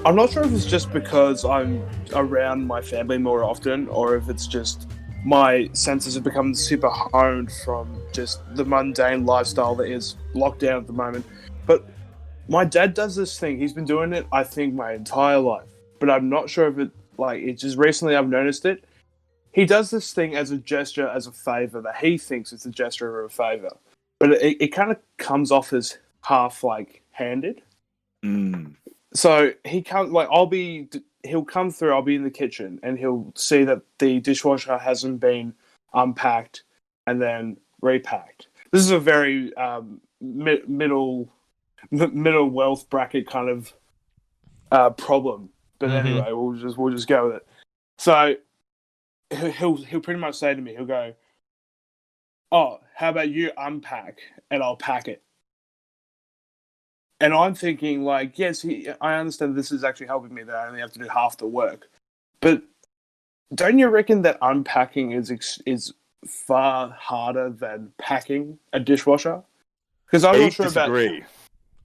I'm not sure if it's just because I'm around my family more often, or if it's just my senses have become super honed from just the mundane lifestyle that is locked down at the moment. But my dad does this thing. He's been doing it, I think, my entire life. But I'm not sure if it's just recently I've noticed it. He does this thing as a gesture, as a favor, that he thinks it's a gesture of a favor. But it kind of comes off as half, handed. So he comes, he'll come through, I'll be in the kitchen, and he'll see that the dishwasher hasn't been unpacked and then repacked. This is a very middle wealth bracket kind of problem. But anyway, we'll just go with it. So he'll pretty much say to me, he'll go, "Oh, how about you unpack and I'll pack it?" And I'm thinking, yes, I understand this is actually helping me that I only have to do half the work. But don't you reckon that unpacking is far harder than packing a dishwasher? Because I'm not sure disagree.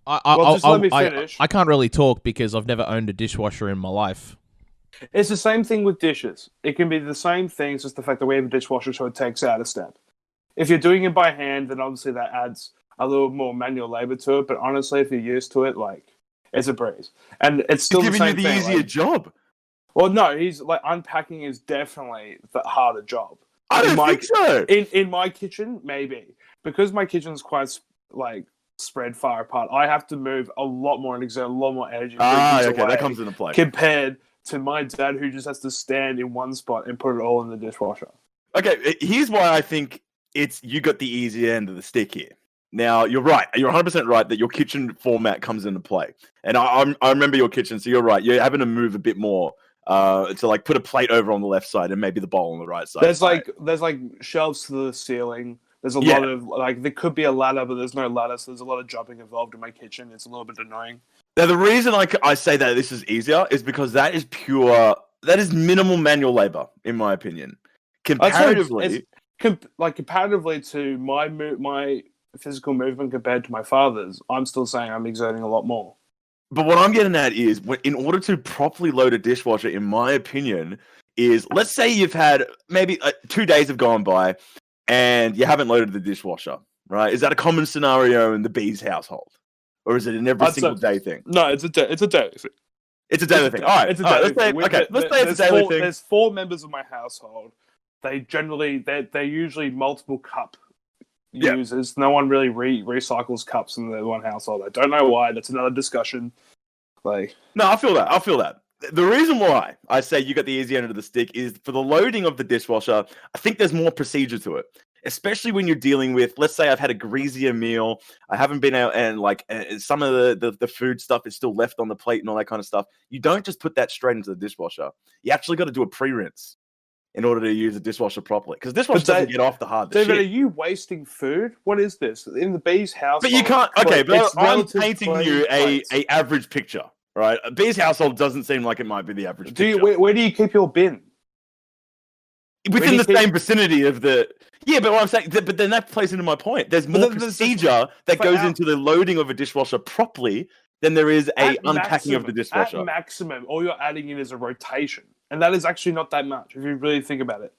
Just let me finish. I can't really talk because I've never owned a dishwasher in my life. It's the same thing with dishes. It can be the same thing, it's just the fact that we have a dishwasher, so it takes out a step. If you're doing it by hand, then obviously that adds a little more manual labor to it, but honestly, if you're used to it, it's a breeze. And it's still He's the giving same you the thing. easier job. Well, no, he's unpacking is definitely the harder job. I don't think so. In my kitchen, maybe. Because my kitchen's quite, spread far apart, I have to move a lot more and exert a lot more energy. That comes into play. Compared to my dad, who just has to stand in one spot and put it all in the dishwasher. Okay, here's why I think you got the easier end of the stick here. Now, you're right. You're 100% right that your kitchen format comes into play. And I remember your kitchen, so you're right. You're having to move a bit more to put a plate over on the left side and maybe the bowl on the right side. There's shelves to the ceiling. There's a lot of there could be a ladder, but there's no ladder, so there's a lot of jumping involved in my kitchen. It's a little bit annoying. Now, the reason I say that this is easier is because that is minimal manual labor, in my opinion. Comparatively, comparatively to my physical movement compared to my father's, I'm still saying I'm exerting a lot more. But what I'm getting at is, in order to properly load a dishwasher, in my opinion, is let's say you've had maybe 2 days have gone by and you haven't loaded the dishwasher, right? Is that a common scenario in the Bees household? Or is it an every single day thing? No, it's a daily thing. It's a daily thing. All right. It's a daily thing. Let's say it's a daily thing. There's 4 members of my household. They're usually multiple cup users. No one really recycles cups in the one household. I don't know why. That's another discussion. No, I feel that. The reason why I say you got the easy end of the stick is for the loading of the dishwasher. I think there's more procedure to it, especially when you're dealing with, let's say I've had a greasier meal. I haven't been out and some of the food stuff is still left on the plate and all that kind of stuff. You don't just put that straight into the dishwasher. You actually got to do a pre-rinse in order to use the dishwasher properly, because dishwasher doesn't get off the hard David, shit. Are you wasting food? What is this in the Bees household? But you can't. Okay, but I'm painting you a average picture, right? A Bees household doesn't seem like it might be the average picture. Where do you keep your bin? Within the same vicinity of the. Yeah, but what I'm saying, but then that plays into my point. There's more procedure that goes into the loading of a dishwasher properly than there is unpacking of the dishwasher. At maximum, all you're adding in is a rotation. And that is actually not that much, if you really think about it.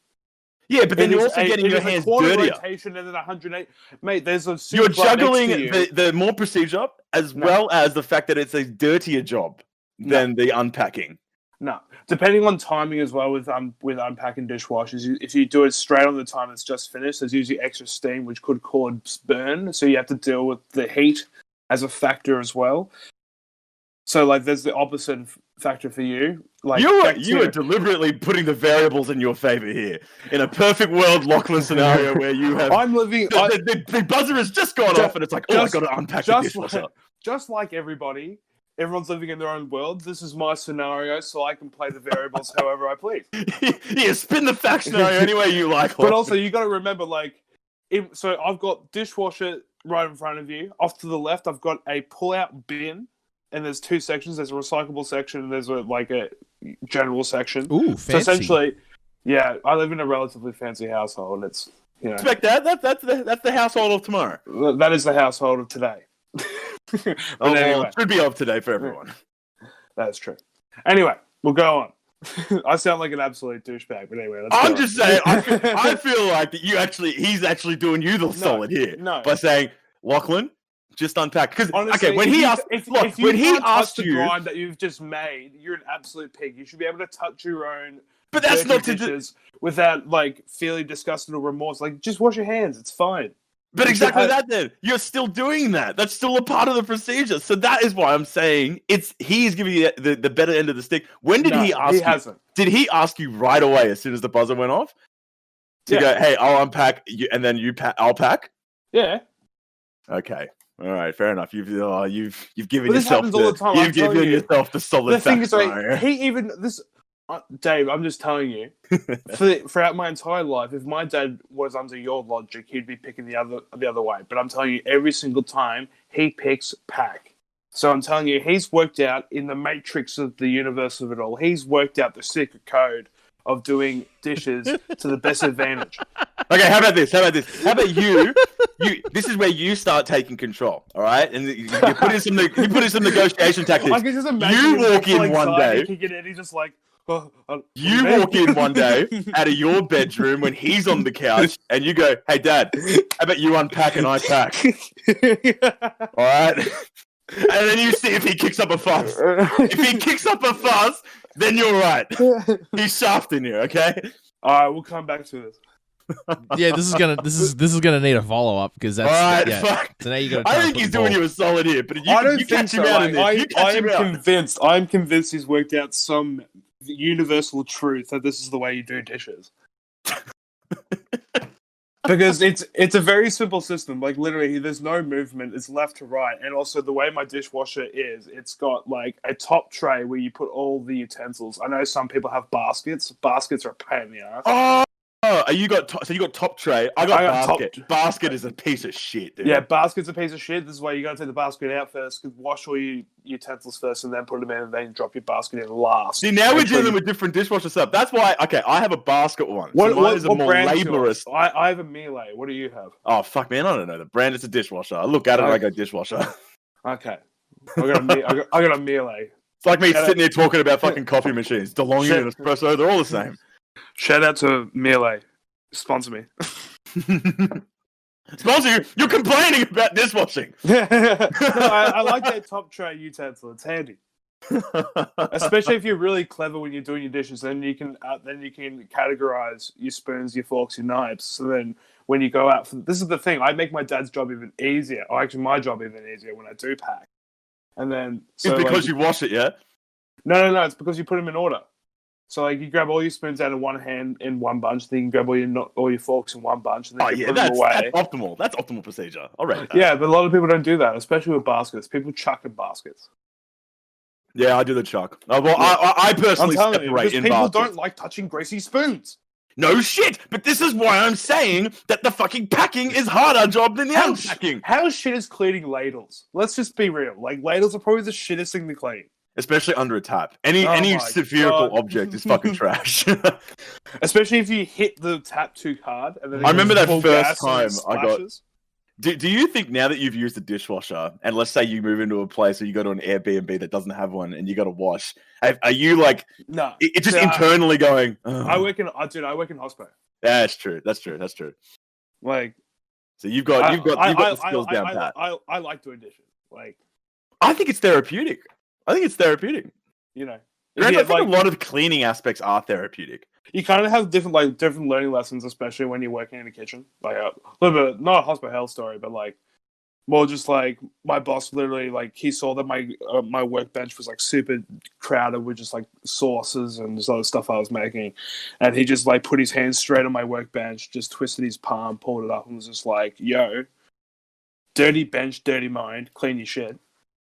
Yeah, but then you're also getting your hands dirtier. Rotation and then 108. Mate, there's a you're juggling the more procedure as well as the fact that it's a dirtier job than the unpacking. No, depending on timing as well with unpacking dishwashers. If you do it straight on the time it's just finished, there's usually extra steam which could cause burn. So you have to deal with the heat as a factor as well. So there's the opposite factor for you. You are deliberately putting the variables in your favor here. In a perfect world Lachlan scenario where you have the buzzer has just gone off and it's I got to unpack the dishwasher. Just like everybody, everyone's living in their own world. This is my scenario, so I can play the variables however I please. Yeah, spin the fact scenario any way you like. But also, you got to remember, so I've got dishwasher right in front of you. Off to the left, I've got a pull-out bin. And there's 2 sections. There's a recyclable section and there's a general section. Ooh, fancy. So essentially, yeah, I live in a relatively fancy household. It's, Expect that. That's the household of tomorrow. That is the household of today. Anyway. It should be of today for everyone. That is true. Anyway, we'll go on. I sound like an absolute douchebag, but anyway, I'm just saying. I feel like that he's actually doing you the solid here by saying, Lachlan, just unpack. Because okay, when he asked, when he asked the you, grind that you've just made, you're an absolute pig. You should be able to touch your own. But that's not dishes without like feeling disgusted or remorse. Like, just wash your hands. It's fine. But exactly that. Then you're still doing that. That's still a part of the procedure. So that is why I'm saying he's giving you the better end of the stick. When did he ask? He hasn't. Did he ask you right away as soon as the buzzer went off? To go, hey, I'll unpack you, and then I'll pack. Yeah. Okay. All right. Fair enough. You've given but this yourself happens all the time. You've given yourself the solid. The thing is, like, Dave, I'm just telling you, throughout my entire life, if my dad was under your logic, he'd be picking the other way. But I'm telling you, every single time he picks pack. So I'm telling you, he's worked out in the matrix of the universe of it all. He's worked out the secret code of doing dishes to the best advantage. Okay, how about this? How about you? This is where you start taking control, all right? And you put in some negotiation tactics. I can just imagine you walk in one day. He's just like, you walk in one day out of your bedroom when he's on the couch, and you go, "Hey, Dad, how about you unpack and I pack?" All right, and then you see if he kicks up a fuss. If he kicks up a fuss, then you're right. He's shafting you, okay? All right, we'll come back to this. Yeah, this is gonna need a follow up because that's all right. Fuck. So now you got. I think he's doing you a solid here, but I don't you think catch so. him out in this. I'm convinced he's worked out some universal truth that this is the way you do dishes. Because it's a very simple system. Like, literally, there's no movement. It's left to right. And also, the way my dishwasher is, it's got, like, a top tray where you put all the utensils. I know some people have baskets. Baskets are a pain in the ass. Oh, you got top tray. I got basket. Basket is a piece of shit, dude. Yeah, basket's a piece of shit. This is why you got to take the basket out first, wash all your utensils first, and then put them in, and then drop your basket in last. See, now we're dealing with different dishwasher stuff. That's why, okay, I have a basket one. So mine is a more laborious. I have a Beazleigh. What do you have? Oh, fuck, man, I don't know. The brand is a dishwasher. I look at it and I go, dishwasher. Okay. I got a Beazleigh. It's like me sitting here talking about fucking coffee machines. DeLonghi and espresso, they're all the same. Shout out to Beazleigh. Sponsor me. Sponsor you? You're complaining about dishwashing. No, I like that top tray utensil. It's handy, especially if you're really clever when you're doing your dishes. Then you can categorize your spoons, your forks, your knives. So then when you go out, this is the thing. I make my dad's job even easier. Or actually, my job even easier when I do pack. And then it's because you wash it, yeah. No. It's because you put them in order. So, like, you grab all your spoons out of one hand in one bunch, then you can grab all your forks in one bunch, and then you put them away. That's optimal. That's optimal procedure. All right. Yeah, but a lot of people don't do that, especially with baskets. People chuck in baskets. Yeah, I do the chuck. Well, yeah. I personally separate in baskets. People don't like touching greasy spoons. No shit, but this is why I'm saying that the fucking packing is harder job than the unpacking. How shit is cleaning ladles? Let's just be real. Like, ladles are probably the shittest thing to clean. Especially under a tap. Any spherical object is fucking trash. Especially if you hit the tap too hard. And then I remember that first time I got... Do you think now that you've used a dishwasher, and let's say you move into a place or you go to an Airbnb that doesn't have one and you got to wash, are you like... No. It's just internally going... I work in hospital. Yeah, that's true. Like... So you've got the skills down pat. I like doing dishes. Like... I think it's therapeutic. You know, I think a lot of cleaning aspects are therapeutic. You kind of have different learning lessons, especially when you're working in the kitchen. Like a little bit, not a hospital hell story, but like more just like my boss literally like he saw that my workbench was like super crowded with just like sauces and this other stuff I was making, and he just like put his hand straight on my workbench, just twisted his palm, pulled it up, and was just like, "Yo, dirty bench, dirty mind, clean your shit."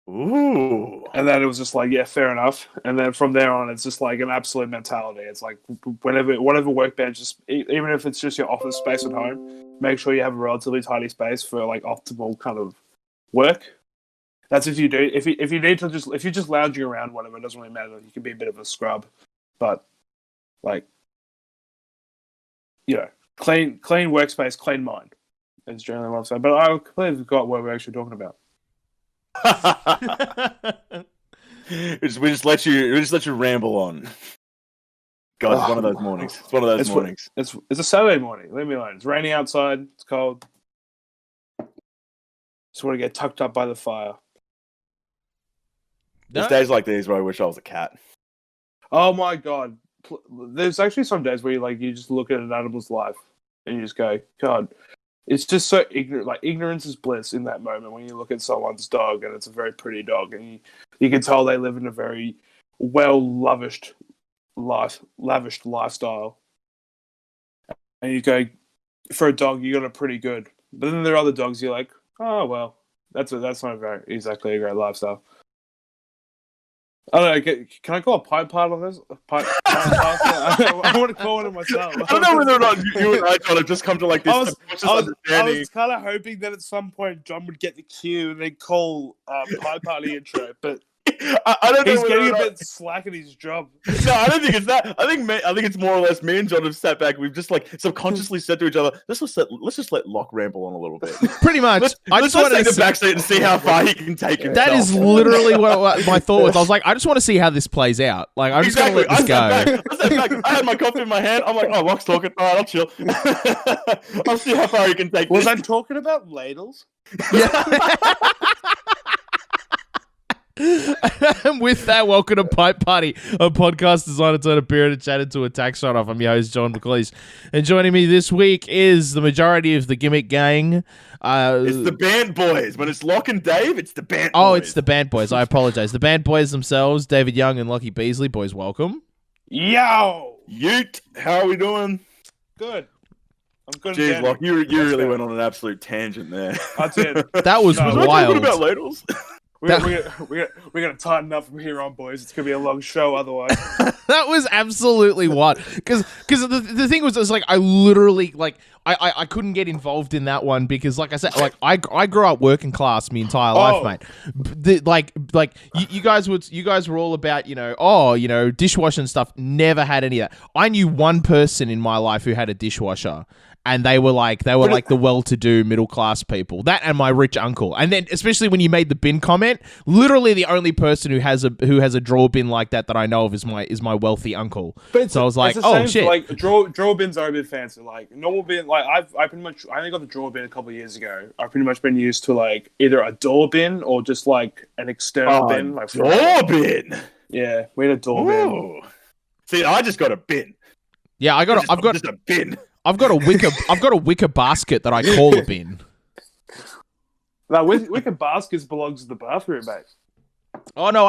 Ooh. And then it was just like, yeah, fair enough. And then from there on, it's just like an absolute mentality. It's like whatever workbench, even if it's just your office space at home, make sure you have a relatively tidy space for like optimal kind of work. That's if you do. If you need to if you're just lounging around, whatever, it doesn't really matter. You can be a bit of a scrub, but like, you know, clean workspace, clean mind is generally what I'm saying. But I completely forgot what we're actually talking about. we just let you ramble on. God, it's one of those mornings. It's one of those mornings. It's a Saturday morning. Leave me alone. It's raining outside. It's cold. Just want to get tucked up by the fire. There's days like these where I wish I was a cat. Oh my god. There's actually some days where you just look at an animal's life and you just go, God, it's just so ignorant. Like, ignorance is bliss in that moment when you look at someone's dog and it's a very pretty dog and you can tell they live in a very lavished lifestyle. And you go, for a dog, you got it pretty good. But then there are other dogs you're like, oh well, that's not exactly a great lifestyle. I don't know. Can I call a Pint Party on this? Pint Party? I want to call it myself. I don't know whether or not you and I kind of just come to like this. I was kind of hoping that at some point John would get the cue and then call Pint Party intro, but I don't know. He's getting a bit slack at his job. No, I don't think it's that. I think it's more or less me and John have sat back. We've just like subconsciously said to each other, let's just let Locke ramble on a little bit. Pretty much. Let's take the backseat and see how far he can take himself. That is literally what my thought was. I was like, I just want to see how this plays out. Like, I'm just going to let this go. I sat back. I had my coffee in my hand. I'm like, oh, Locke's talking. All right, I'll chill. I'll see how far he can take. Was I talking about ladles? Yeah. And with that, welcome to Pint Party, a podcast designed to turn a beer and chat into a tax write-off. I'm your host, John McLeese. And joining me this week is the majority of the gimmick gang. It's the band boys. When it's Locke and Dave, it's the band boys. Oh, it's the band boys. I apologize. The band boys themselves, David Young and Lochie Beazleigh. Boys, welcome. Yo! Yeet. How are we doing? Good. I'm good. Jeez, Locke, you really went on an absolute tangent there. I did. That was wild. What about ladles? We're gonna tighten up from here on, boys. It's gonna be a long show otherwise. That was absolutely wild. Because the thing was like I literally I couldn't get involved in that one because, like I said, like I grew up working class my entire life, mate. You guys were all about dishwasher and stuff. Never had any of that. I knew one person in my life who had a dishwasher. And they were like the well-to-do middle-class people. That and my rich uncle. And then, especially when you made the bin comment, literally the only person who has a drawer bin like that I know of is my wealthy uncle. So I was like, oh shit! Like drawer bins are a bit fancy. Like normal bin, like I only got the drawer bin a couple of years ago. I've pretty much been used to like either a door bin or just like an external bin. Like door bin. Yeah, we had a door bin. See, I just got a bin. Yeah, I've got just a bin. I've got a wicker basket that I call a bin. No, wicker baskets belongs to the bathroom, mate. Oh no,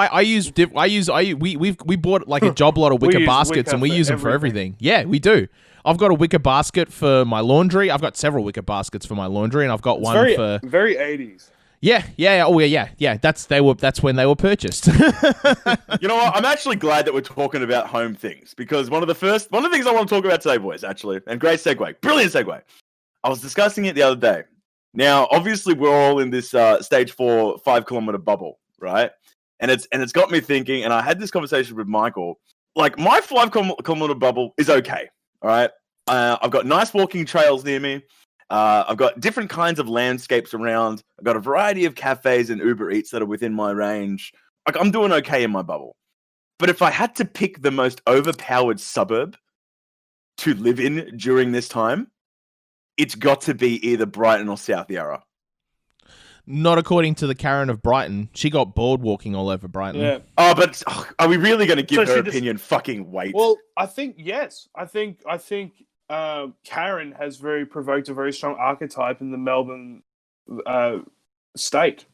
we bought like a job lot of wicker baskets and we use them for everything. Yeah, we do. I've got a wicker basket for my laundry. I've got several wicker baskets for my laundry, and I've got one for very 80s. Yeah. Oh yeah. That's when they were purchased. You know what? I'm actually glad that we're talking about home things because one of the things I want to talk about today, boys, actually, and great segue, brilliant segue. I was discussing it the other day. Now, obviously, we're all in this stage 4 5-kilometer bubble, right? And it's got me thinking. And I had this conversation with Michael. Like my 5-kilometer bubble is okay. All right. I've got nice walking trails near me. I've got different kinds of landscapes around. I've got a variety of cafes and Uber Eats that are within my range. Like, I'm doing okay in my bubble. But if I had to pick the most overpowered suburb to live in during this time, it's got to be either Brighton or South Yarra. Not according to the Karen of Brighton. She got bored walking all over Brighton. Yeah. Oh, but are we really going to give her opinion fucking weight? Well, I think, yes. I think Karen has provoked a very strong archetype in the Melbourne state.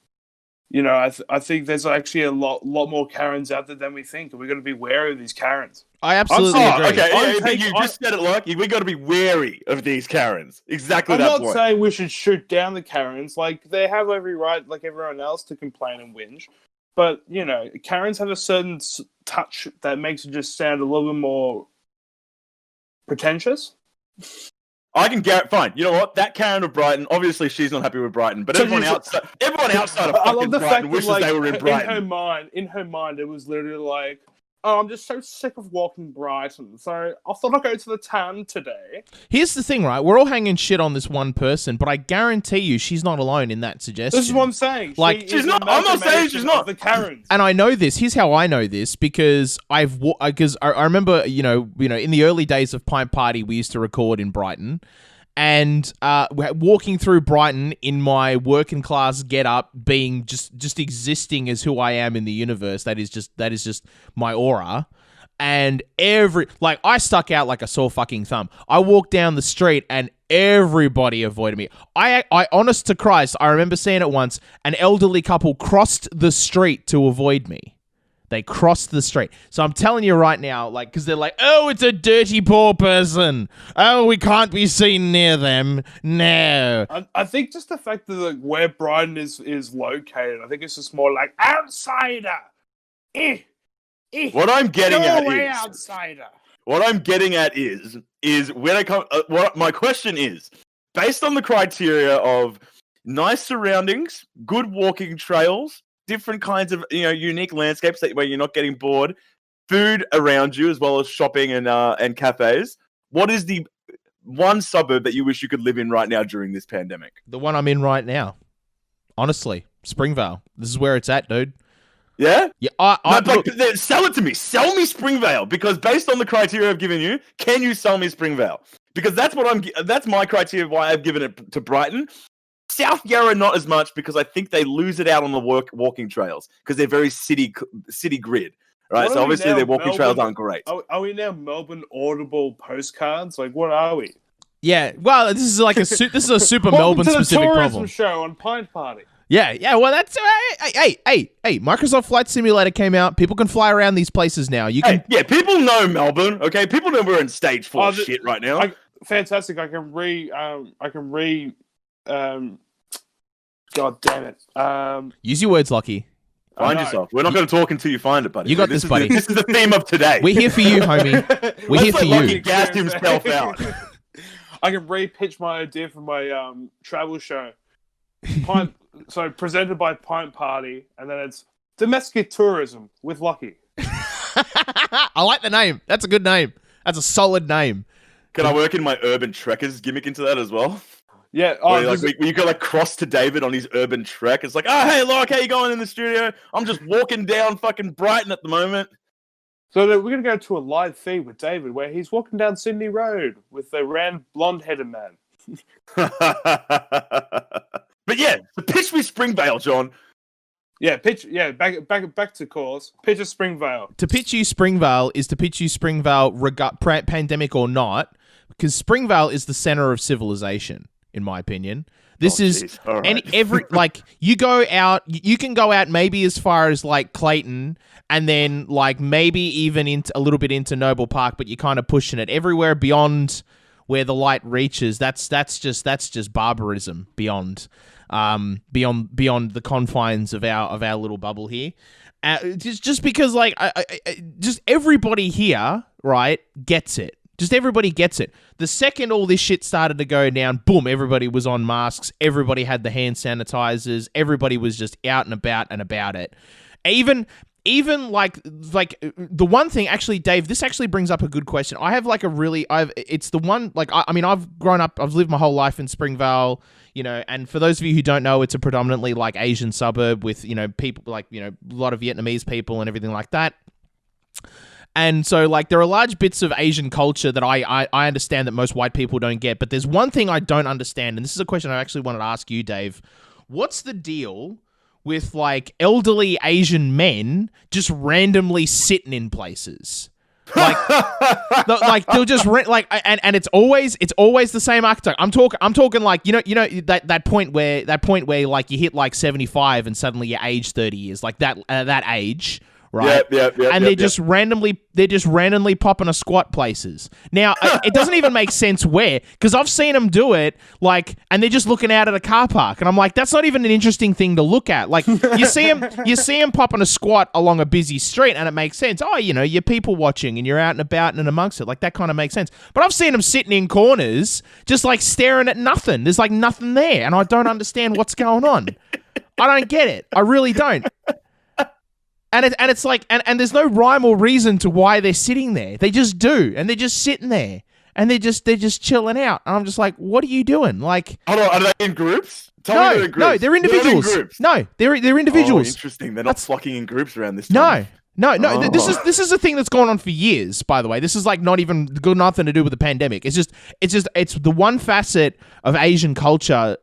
You know, I think there's actually a lot more Karens out there than we think, and we're going to be wary of these Karens. I absolutely agree. Okay, you just said it, like we got to be wary of these Karens. Exactly. I'm not saying we should shoot down the Karens. Like, they have every right, like everyone else, to complain and whinge. But you know, Karens have a certain touch that makes it just sound a little bit more pretentious. I can fine. You know what? That Karen of Brighton, obviously she's not happy with Brighton, but everyone outside of fucking Brighton wishes they were in Brighton. In her mind, it was literally like, oh, I'm just so sick of walking Brighton, so I thought I'd go to the town today. Here's the thing, right? We're all hanging shit on this one person, but I guarantee you she's not alone in that suggestion. This is what I'm saying. Like, she's not. I'm not saying she's not. The Karens. And I know this. Here's how I know this, because I remember, you know, in the early days of Pint Party, we used to record in Brighton, and walking through Brighton in my working class get up, being just existing as who I am in the universe. That is just my aura. And I stuck out like a sore fucking thumb. I walked down the street and everybody avoided me. I honest to Christ, I remember seeing it once. An elderly couple crossed the street to avoid me. They crossed the street. So I'm telling you right now, like, because they're like, oh, it's a dirty poor person. Oh, we can't be seen near them. No. I think just the fact that like, where Brighton is located, I think it's just more like outsider. What I'm getting at is outsider. What I'm getting at is when I come. What my question is, based on the criteria of nice surroundings, good walking trails, different kinds of unique landscapes where you're not getting bored, food around you as well as shopping and cafes. What is the one suburb that you wish you could live in right now during this pandemic? The one I'm in right now. Honestly, Springvale. This is where it's at, dude. Yeah? Yeah, sell it to me. Sell me Springvale, because based on the criteria I've given you, can you sell me Springvale? Because that's my criteria why I've given it to Brighton. South Yarra not as much, because I think they lose it out on the walking trails because they're very city grid. Right? So obviously their walking trails aren't great. Are we now Melbourne Audible postcards? Like, what are we? Yeah, well, this is like this is a super Melbourne specific problem. Tourism show on Pint Party. Yeah. Well, that's hey. Microsoft Flight Simulator came out. People can fly around these places now. People know Melbourne. Okay, people know we're in stage 4 shit right now. Fantastic. I can God damn it. Use your words, Lochie. Find yourself. We're not going to talk until you find it, buddy. You got this, buddy. This is the theme of today. We're here for you, homie. We're here for you. Lochie gassed himself out. I can re-pitch my idea for my travel show. So presented by Pint Party, and then it's domestic tourism with Lochie. I like the name. That's a good name. That's a solid name. Can I work in my urban trekkers gimmick into that as well? Yeah. You go cross to David on his urban trek. It's like, oh, hey, Locke, how you going in the studio? I'm just walking down fucking Brighton at the moment. So we're going to go to a live feed with David where he's walking down Sydney Road with a round blonde-headed man. But yeah, the pitch me Springvale, John. Yeah, back to course. Pitch a Springvale. To pitch you Springvale is to pitch you Springvale pandemic or not, because Springvale is the center of civilization, in my opinion. This is right. You go out, you can go out maybe as far as like Clayton, and then like maybe even into a little bit into Noble Park, but you're kind of pushing it everywhere beyond where the light reaches. That's just barbarism beyond the confines of our little bubble here. Just because like just everybody here, right, gets it. Just everybody gets it. The second all this shit started to go down, boom, everybody was on masks. Everybody had the hand sanitizers. Everybody was just out and about it. Even like the one thing, actually, Dave, this actually brings up a good question. I have like it's the one, like, I mean, I've lived my whole life in Springvale, and for those of you who don't know, it's a predominantly like Asian suburb with, people like, a lot of Vietnamese people and everything like that. And so, like, there are large bits of Asian culture that I understand that most white people don't get. But there's one thing I don't understand, and this is a question I actually wanted to ask you, Dave. What's the deal with, like, elderly Asian men just randomly sitting in places? Like, they'll just rent, like, and it's always the same archetype. I'm talking like, that point where like you hit like 75 and suddenly you age 30 years, like that age. Right. Yep, and they're just randomly popping a squat places. Now, it doesn't even make sense where, because I've seen them do it, like, and they're just looking out at a car park, and I'm like, that's not even an interesting thing to look at. Like, you see them popping a squat along a busy street, and it makes sense. Oh, you're people watching, and you're out and about and amongst it. Like, that kind of makes sense. But I've seen them sitting in corners, just like staring at nothing. There's like nothing there, and I don't understand what's going on. I don't get it. I really don't. And it's like, and there's no rhyme or reason to why they're sitting there. They just do, and they're just sitting there, and they're just chilling out. And I'm just like, what are you doing? Like, hold on, are they in groups? Tell me they're in groups. No, they're individuals. They're in groups. No, they're individuals. Oh, interesting. They're not flocking in groups around this time. No. This is a thing that's gone on for years. By the way, this is like not even got nothing to do with the pandemic. It's the one facet of Asian culture,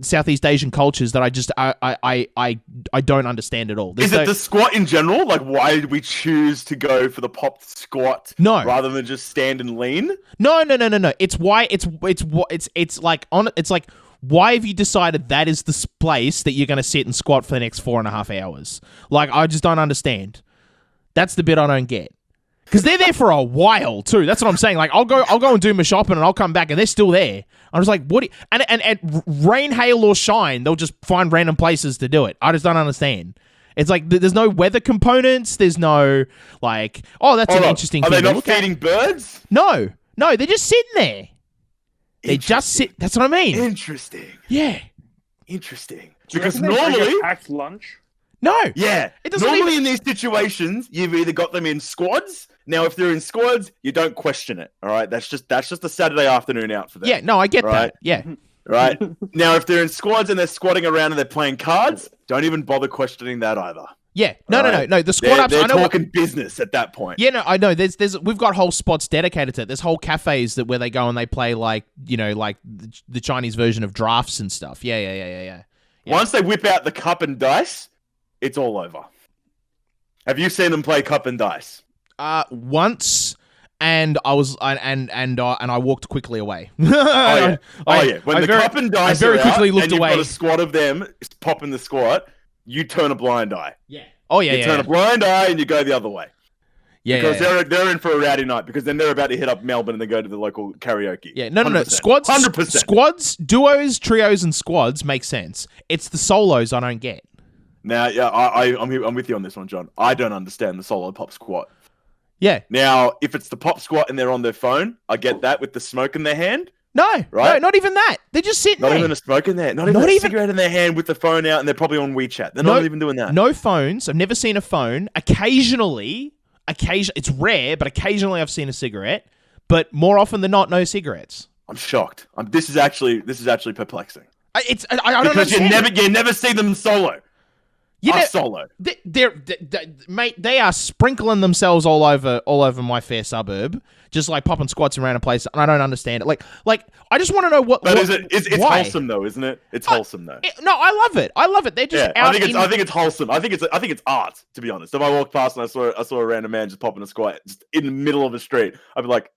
Southeast Asian cultures that I don't understand at all. Is it the squat in general? Like, why did we choose to go for the popped squat rather than just stand and lean? No. It's why why have you decided that is the place that you're going to sit and squat for the next 4.5 hours? Like, I just don't understand. That's the bit I don't get. Because they're there for a while too. That's what I'm saying. Like, I'll go and do my shopping and I'll come back and they're still there. I'm just like, what? And rain, hail, or shine, they'll just find random places to do it. I just don't understand. It's like there's no weather components. There's no like, oh, that's an interesting thing. Are they not feeding birds? No, they're just sitting there. They just sit. That's what I mean. Interesting. Yeah. Interesting. Because Because normally, packed lunch. No. yeah, It doesn't normally in these situations, you've either got them in squads. Now, if they're in squads, you don't question it. All right, that's just a Saturday afternoon out for them. Yeah. No, I get Right. that. Yeah. Right. Now, if they're in squads and they're squatting around and they're playing cards, don't even bother questioning that either. Yeah. No. The squat They're, ups. they're I know. talking business at that point. Yeah, no, I know. We've got whole spots dedicated to it. There's whole cafes where they go and they play like the Chinese version of drafts and stuff. Yeah. Once they whip out the cup and dice, it's all over. Have you seen them play cup and dice? Once, and I was and I walked quickly away. When the cup and dice very are quickly out looked and you've away. got a squad of them popping the squat, you turn a blind eye. Yeah. Oh yeah. You turn a blind eye and you go the other way. Yeah. Because they're in for a rowdy night because then they're about to hit up Melbourne and they go to the local karaoke. Yeah, no. 100%. Squads, 100%. Squads, duos, trios, and squads make sense. It's the solos I don't get. Now, yeah, I'm with you on this one, John. I don't understand the solo pop squat. Yeah. Now, if it's the pop squat and they're on their phone, I get that with the smoke in their hand. No, right? No, not even that. They're just sitting there. Not even a smoke in there. Not even a cigarette in their hand with the phone out and they're probably on WeChat. They're not even doing that. No phones. I've never seen a phone. Occasionally, it's rare, but occasionally I've seen a cigarette. But more often than not, no cigarettes. I'm shocked. This is actually perplexing. I don't because understand. you never see them solo. Solo. Mate, they are sprinkling themselves all over my fair suburb, just like popping squats around a place, and I don't understand it. Like I just want to know what. But it's why? Wholesome though, isn't it? It's wholesome though. No, I love it. They're just out. I think it's wholesome. I think it's art. To be honest, if I walked past and I saw a random man just popping a squat just in the middle of the street, I'd be like,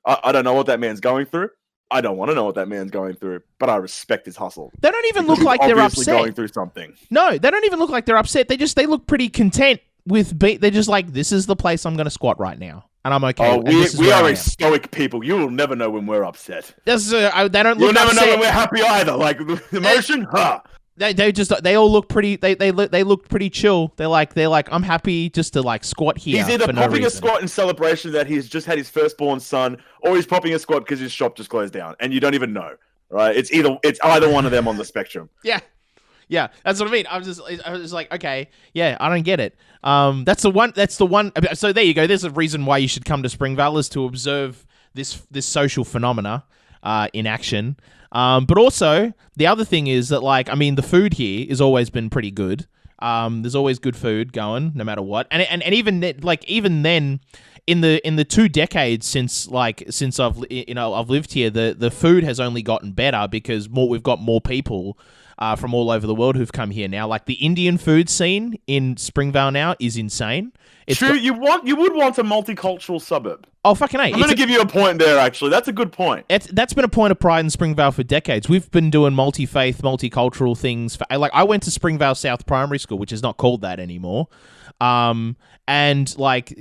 I don't know what that man's going through. I don't want to know what that man's going through, but I respect his hustle. They don't even look like they're upset. Going through something. No, they don't even look like they're upset. They look pretty content with they're just like, this is the place I'm going to squat right now, and I'm okay. We are a stoic people. You will never know when we're upset. They don't look. You'll never upset. know when we're happy either. Like emotion, They all look pretty. They look pretty chill. They're like I'm happy just to like squat here. He's either for popping no a squat in celebration that he's just had his firstbborn son, or he's popping a squat because his shop just closed down, and you don't even know. Right? It's either one of them on the spectrum. Yeah, that's what I mean. I was just like, okay, yeah, I don't get it. That's the one. So there you go. There's a reason why you should come to Springvale, is to observe this social phenomena in action. But also the other thing is that, like, I mean, the food here has always been pretty good. There's always good food going, no matter what. And even then, in the 2 decades since I've lived here, the food has only gotten better because we've got more people from all over the world who've come here now. Like, the Indian food scene in Springvale now is insane. True, you would want a multicultural suburb. Oh, fucking A. I'm going to give you a point there, actually. That's a good point. That's been a point of pride in Springvale for decades. We've been doing multi-faith, multicultural things. I went to Springvale South Primary School, which is not called that anymore. And like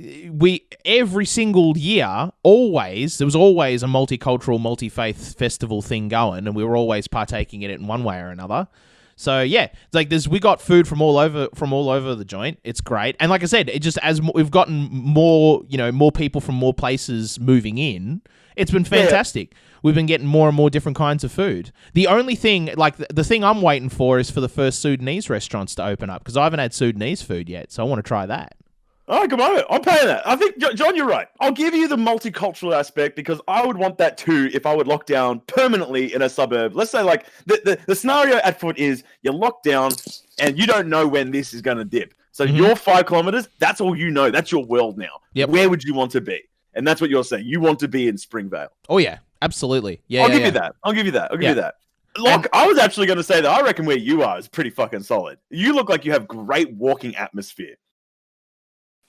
every single year, there was always a multicultural, multi-faith festival thing going, and we were always partaking in it in one way or another. So yeah, it's like we got food from all over the joint. It's great, and like I said, it just as we've gotten more people from more places moving in, it's been fantastic. we've been getting more and more different kinds of food. The only thing, like the thing I'm waiting for is for the first Sudanese restaurants to open up because I haven't had Sudanese food yet, so I want to try that. Oh, come on. I'm paying that. I think, John, you're right. I'll give you the multicultural aspect because I would want that too if I would lock down permanently in a suburb. Let's say, like, the scenario at foot is you're locked down and you don't know when this is going to dip. So your 5 kilometers, that's all you know. That's your world now. Yep. Where would you want to be? And that's what you're saying. You want to be in Springvale. Oh, yeah. Absolutely. Yeah, I'll give you that. I'll give you that. Look, I was actually going to say that I reckon where you are is pretty fucking solid. You look like you have great walking atmosphere.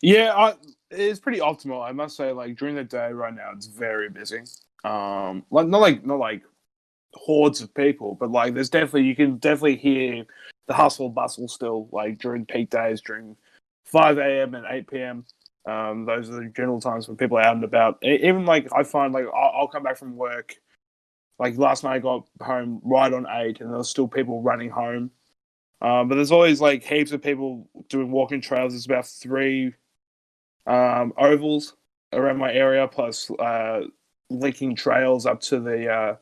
Yeah, it's pretty optimal. I must say, like during the day right now, it's very busy. Like not like hordes of people, but like you can definitely hear the hustle bustle still. Like during peak days, during 5 a.m. and 8 p.m. Those are the general times when people are out and about. Even like I find like I'll come back from work. Like last night, I got home right on 8, and there was still people running home. But there's always like heaps of people doing walking trails. There's about 3 ovals around my area, plus linking trails up to the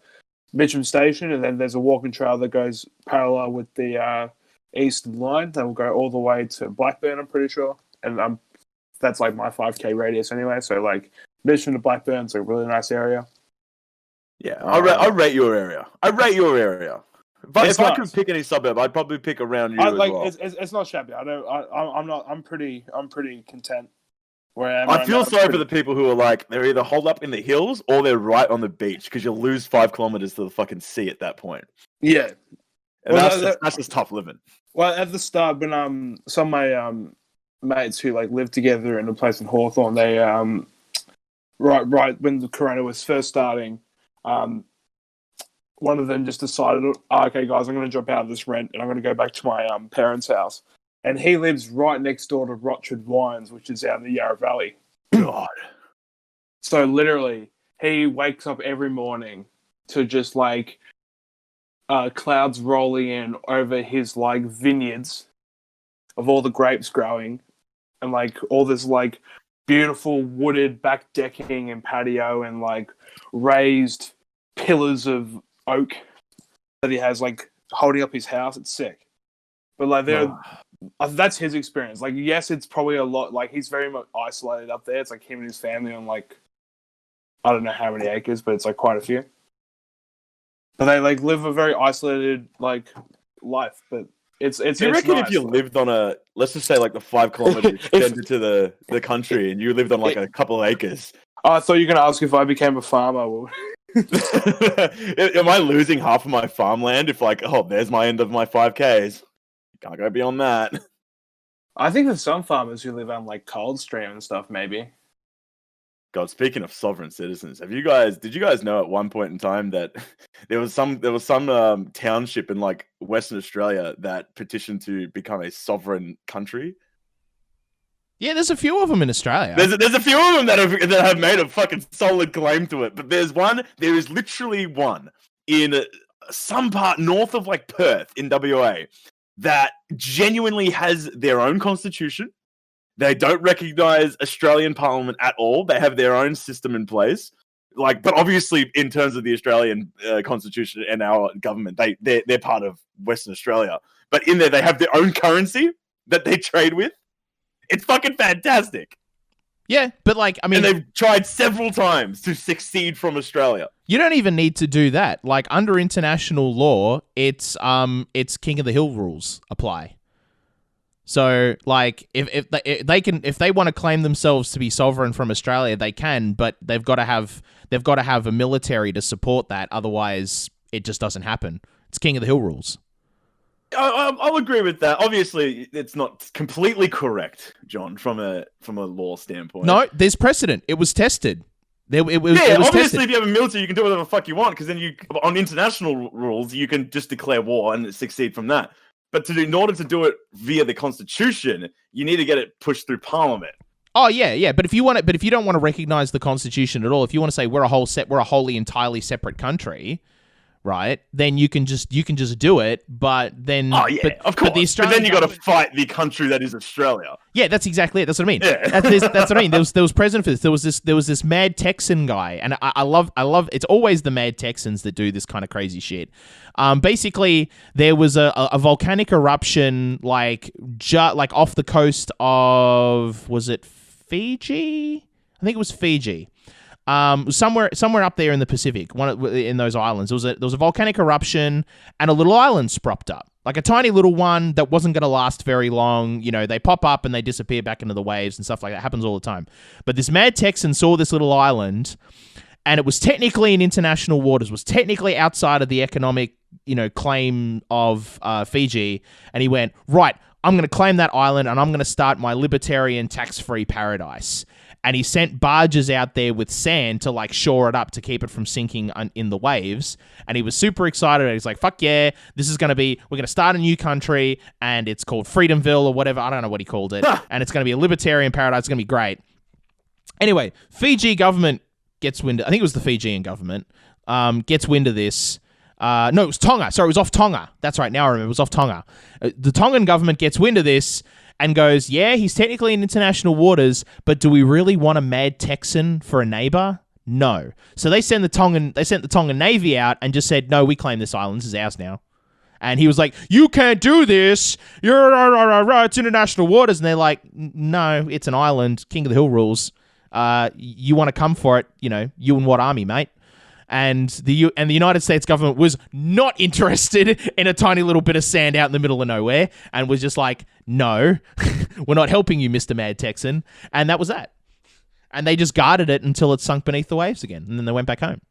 Mitcham station, and then there's a walking trail that goes parallel with the Eastern Line that will go all the way to Blackburn, I'm pretty sure, and that's like my 5k radius anyway. So like Mitcham to Blackburn's a really nice area. Yeah, I rate your area. But if I could pick any suburb, I'd probably pick around you as well. It's not shabby. I'm pretty content. I feel sorry for the people who are like, they're either holed up in the hills or they're right on the beach because you'll lose 5 kilometers to the fucking sea at that point. Yeah. And that's just tough living. Well, at the start, when some of my mates who like lived together in a place in Hawthorne, they right when the corona was first starting, one of them just decided, okay guys, I'm going to drop out of this rent and I'm going to go back to my parents' house. And he lives right next door to Rochford Wines, which is out in the Yarra Valley. God. So literally, he wakes up every morning to just like clouds rolling in over his like vineyards of all the grapes growing, and like all this like beautiful wooded back decking and patio and like raised pillars of oak that he has like holding up his house. It's sick. But like that's his experience. Like, yes, it's probably a lot. Like, he's very much isolated up there. It's like him and his family on like, I don't know how many acres, but it's like quite a few. But they like live a very isolated like life. But it's. Do you reckon nice, if you lived on let's just say like the 5 kilometers extended to the country, and you lived on like a couple of acres? Oh, I thought you were going to ask if I became a farmer. Am I losing half of my farmland if like, oh, there's my end of my 5Ks? Can't go beyond that. I think there's some farmers who live on like Coldstream and stuff, maybe. God, speaking of sovereign citizens, did you guys know at one point in time that there was some township in like Western Australia that petitioned to become a sovereign country? Yeah, there's a few of them in Australia. There's a few of them that have made a fucking solid claim to it, but there is literally one in some part north of like Perth in WA that genuinely has their own constitution. They don't recognize Australian Parliament at all. They have their own system in place. Like, but obviously, in terms of the Australian constitution and our government, they're part of Western Australia. But in there, they have their own currency that they trade with. It's fucking fantastic. Yeah, but like, I mean, and they've tried several times to succeed from Australia. You don't even need to do that. Like under international law, it's King of the Hill rules apply. So like, if they want to claim themselves to be sovereign from Australia, they can, but they've got to have a military to support that. Otherwise, it just doesn't happen. It's King of the Hill rules. I'll agree with that. Obviously, it's not completely correct, John, from a law standpoint. No, there's precedent. It was tested. It was obviously, tested. if you have a military, you can do whatever the fuck you want, because then on international rules, you can just declare war and succeed from that. But in order to do it via the Constitution, you need to get it pushed through Parliament. Oh yeah. But if you don't want to recognize the Constitution at all, if you want to say we're a wholly entirely separate country, right, then you can just do it. But then, Oh yeah, of course. But then you got to fight the country that is Australia. Yeah, that's exactly it. That's what I mean. Yeah. That's what I mean. There was precedent for this. There was this mad Texan guy, and I love. It's always the mad Texans that do this kind of crazy shit. Basically, there was a volcanic eruption like off the coast of, was it Fiji? I think it was Fiji. Somewhere up there in the Pacific, in those islands, there was a volcanic eruption, and a little island spropped up, like a tiny little one that wasn't going to last very long. You know, they pop up and they disappear back into the waves and stuff like that. Happens all the time. But this mad Texan saw this little island, and it was technically in international waters, was technically outside of the economic, claim of Fiji, and he went, right, I'm going to claim that island, and I'm going to start my libertarian tax-free paradise. And he sent barges out there with sand to like shore it up to keep it from sinking in the waves. And he was super excited. He's like, fuck yeah, we're going to start a new country, and it's called Freedomville or whatever. I don't know what he called it. And it's going to be a libertarian paradise. It's going to be great. Anyway, Fiji government gets wind. I think it was the Fijian government gets wind of this. No, it was Tonga. Sorry, it was off Tonga. That's right. Now I remember. It was off Tonga. The Tongan government gets wind of this and goes, yeah, he's technically in international waters, but do we really want a mad Texan for a neighbor? No. So they sent the Tongan Navy out and just said, no, we claim this island. This is ours now. And he was like, you can't do this. It's international waters. And they're like, no, it's an island. King of the Hill rules. You want to come for it, you and what army, mate? And the United States government was not interested in a tiny little bit of sand out in the middle of nowhere, and was just like, no, we're not helping you, Mr. Mad Texan. And that was that. And they just guarded it until it sunk beneath the waves again, and then they went back home.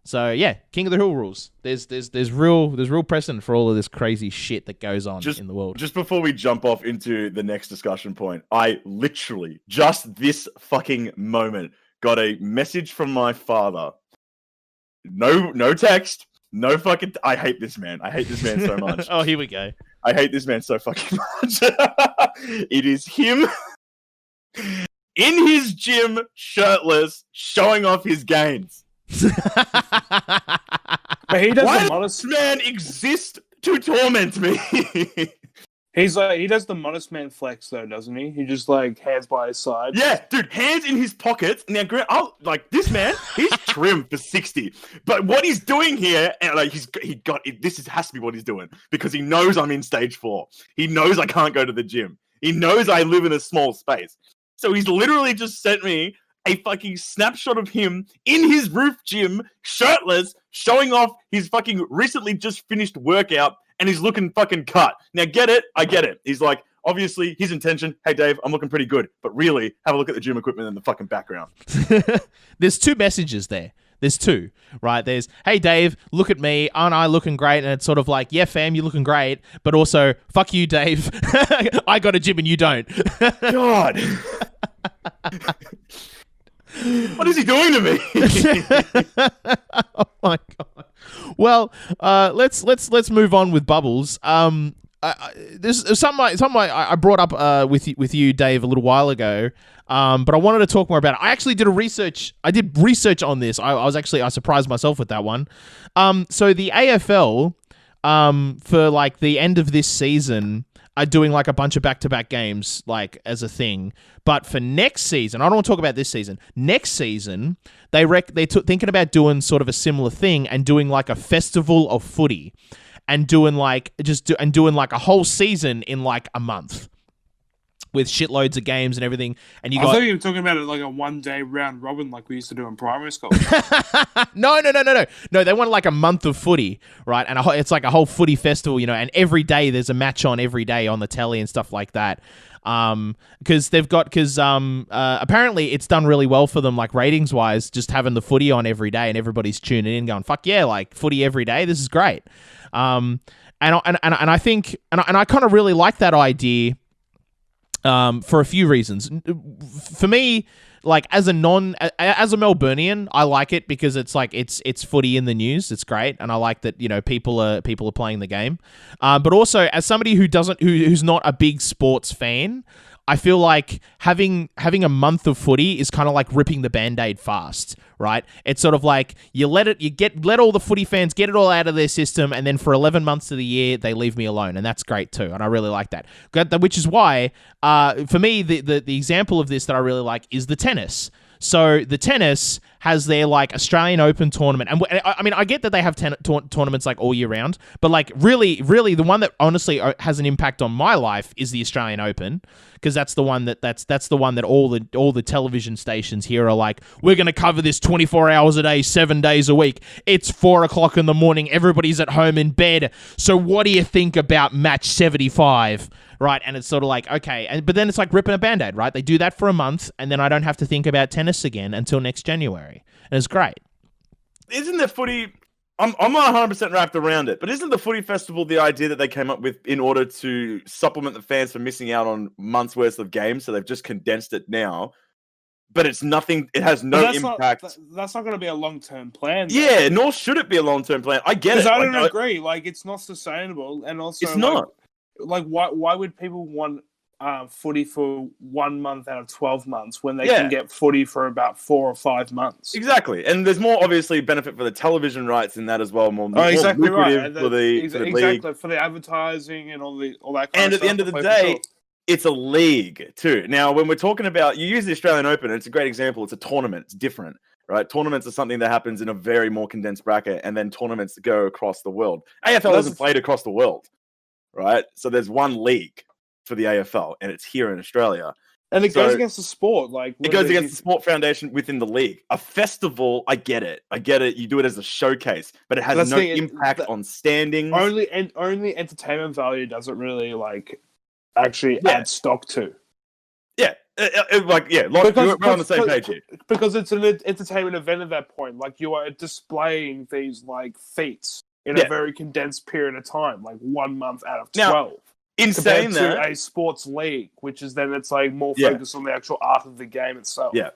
So yeah, King of the Hill rules. There's real precedent for all of this crazy shit that goes on in the world. Just before we jump off into the next discussion point, I literally just this fucking moment got a message from my father. No text. No fucking... I hate this man. I hate this man so much. Oh, here we go. I hate this man so fucking much. It is him in his gym, shirtless, showing off his gains. But he does Why the does modest this man exist to torment me? he does the modest man flex though, doesn't he? He just like hands by his side. Yeah, dude, hands in his pockets. Now, this man, he's trim for 60. But what he's doing here, and like has to be what he's doing, because he knows I'm in stage 4. He knows I can't go to the gym. He knows I live in a small space. So he's literally just sent me a fucking snapshot of him in his roof gym, shirtless, showing off his fucking recently just finished workout, and he's looking fucking cut. Now, get it? I get it. He's like, obviously, his intention, hey, Dave, I'm looking pretty good. But really, have a look at the gym equipment in the fucking background. There's 2 messages there. There's 2, right? There's, hey, Dave, look at me. Aren't I looking great? And it's sort of like, yeah, fam, you're looking great. But also, fuck you, Dave. I got a gym and you don't. God. What is he doing to me? Oh my god. Well, let's move on with Bubbles. There's something I brought up with you, Dave, a little while ago. But I wanted to talk more about it. I actually did research on this. I surprised myself with that one. So the AFL, for like the end of this season, are doing like a bunch of back-to-back games like as a thing. But for next season, I don't want to talk about this season. Next season, they're thinking about doing sort of a similar thing and doing like a festival of footy, and doing like a whole season in like a month, with shitloads of games and everything. And I thought you were talking about it like a one-day round robin like we used to do in primary school. No. They want like a month of footy, right? And it's like a whole footy festival, and every day there's a match on every day on the telly and stuff like that. Because apparently it's done really well for them, like ratings wise, just having the footy on every day and everybody's tuning in going, fuck yeah, like footy every day. This is great. And I think, and I kind of really like that idea. For a few reasons. For me, like as a Melburnian, I like it because it's like it's footy in the news. It's great, and I like that people are playing the game. But also as somebody who's not a big sports fan, I feel like having a month of footy is kind of like ripping the Band-Aid fast, right? It's sort of like you let all the footy fans get it all out of their system, and then for 11 months of the year they leave me alone, and that's great too, and I really like that. Which is why, for me, the example of this that I really like is the tennis. So the tennis has their like Australian Open tournament, and I mean I get that they have tournaments like all year round, but like really the one that honestly has an impact on my life is the Australian Open, because that's the one that's the one that all the television stations here are like, we're going to cover this 24 hours a day, 7 days a week. It's 4 o'clock in the morning. Everybody's at home in bed. So what do you think about match 75? Right, and it's sort of like, okay, but then it's like ripping a Band-Aid, right? They do that for a month, and then I don't have to think about tennis again until next January, and it's great. Isn't the footy? I'm not 100% wrapped around it, but isn't the footy festival the idea that they came up with in order to supplement the fans for missing out on months worth of games? So they've just condensed it now, but it's nothing. It has no impact. That's not going to be a long-term plan. Yeah, nor should it be a long-term plan. I get it. Because I don't agree. Like, it's not sustainable, and also it's not. Like, why would people want footy for 1 month out of 12 months when they can get footy for about 4 or 5 months? Exactly, and there's more obviously benefit for the television rights in that as well. More exactly lucrative right. for the league, for the advertising and all that kind of stuff. And at the end of the day, it's a league too. Now, when we're talking about, you use the Australian Open, and it's a great example. It's a tournament. It's different, right? Tournaments are something that happens in a very more condensed bracket, and then tournaments that go across the world. AFL isn't played across the world. Right, so there's one league for the AFL, and it's here in Australia, and it goes against the sport. Like, it goes against the sport foundation within the league. A festival, I get it. You do it as a showcase, but it has no impact on standings. Only entertainment value doesn't really like actually add stock to. Yeah, we're on the same page here. Because it's an entertainment event at that point. Like, you are displaying these like feats in a very condensed period of time, like 1 month out of 12. Now, in saying that, a sports league, which is then it's like more focused on the actual art of the game itself. Yeah,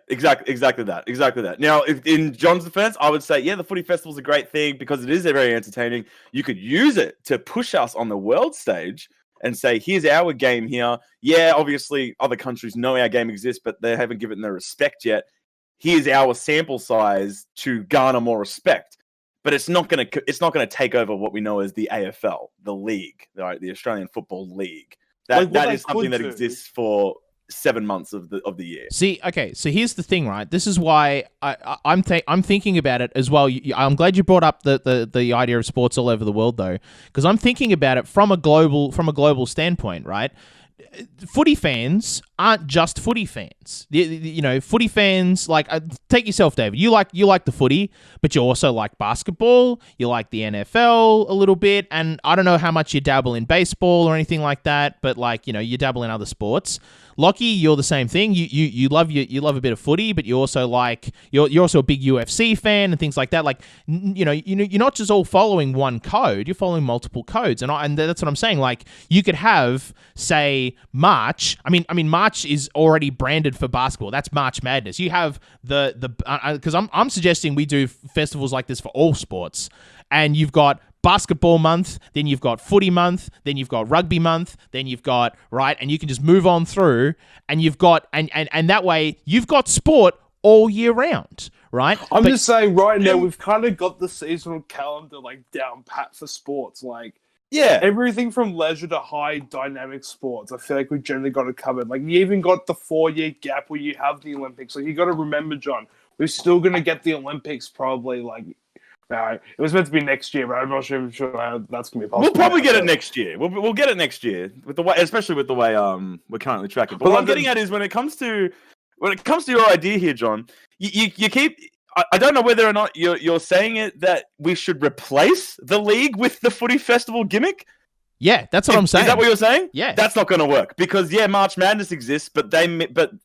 exactly that. Now, in John's defense, I would say, the footy festival's a great thing because it is very entertaining. You could use it to push us on the world stage and say, here's our game here. Yeah, obviously other countries know our game exists, but they haven't given it their respect yet. Here's our sample size to garner more respect. But it's not going to take over what we know as the AFL, the league, right? The Australian Football League. That is something that exists for 7 months of the year. See, okay, so here's the thing, right? This is why I'm thinking about it as well. I'm glad you brought up the idea of sports all over the world, though, because I'm thinking about it from a global standpoint, right? Footy fans aren't just footy fans. Footy fans, like, take yourself, David. You like the footy, but you also like basketball. You like the NFL a little bit, and I don't know how much you dabble in baseball or anything like that, but like, you dabble in other sports. Lochie, you're the same thing. You love a bit of footy, but you also you're also a big UFC fan and things like that. Like, you're not just all following one code. You're following multiple codes, and that's what I'm saying. Like, you could have, say, March. I mean, March is already branded for basketball. That's March Madness. You have because I'm suggesting we do festivals like this for all sports, and you've got basketball month, then you've got footy month, then you've got rugby month, then you've got, right, and you can just move on through, and you've got, and that way you've got sport all year round, right? I'm just saying right now we've kind of got the seasonal calendar like down pat for sports, like everything from leisure to high dynamic sports. I feel like we've generally got it covered. Like, you even got the 4-year gap where you have the Olympics. Like, you got to remember, John, we're still going to get the Olympics probably like. No, it was meant to be next year, but I'm not sure that's going to be possible. We'll probably get it next year. We'll get it next year especially with the way we're currently tracking. But what I'm getting at is when it comes to your idea here, John, you keep. I don't know whether or not you're saying it that we should replace the league with the footy festival gimmick. Yeah, that's what I'm saying. Is that what you're saying? Yeah, that's not going to work because March Madness exists, but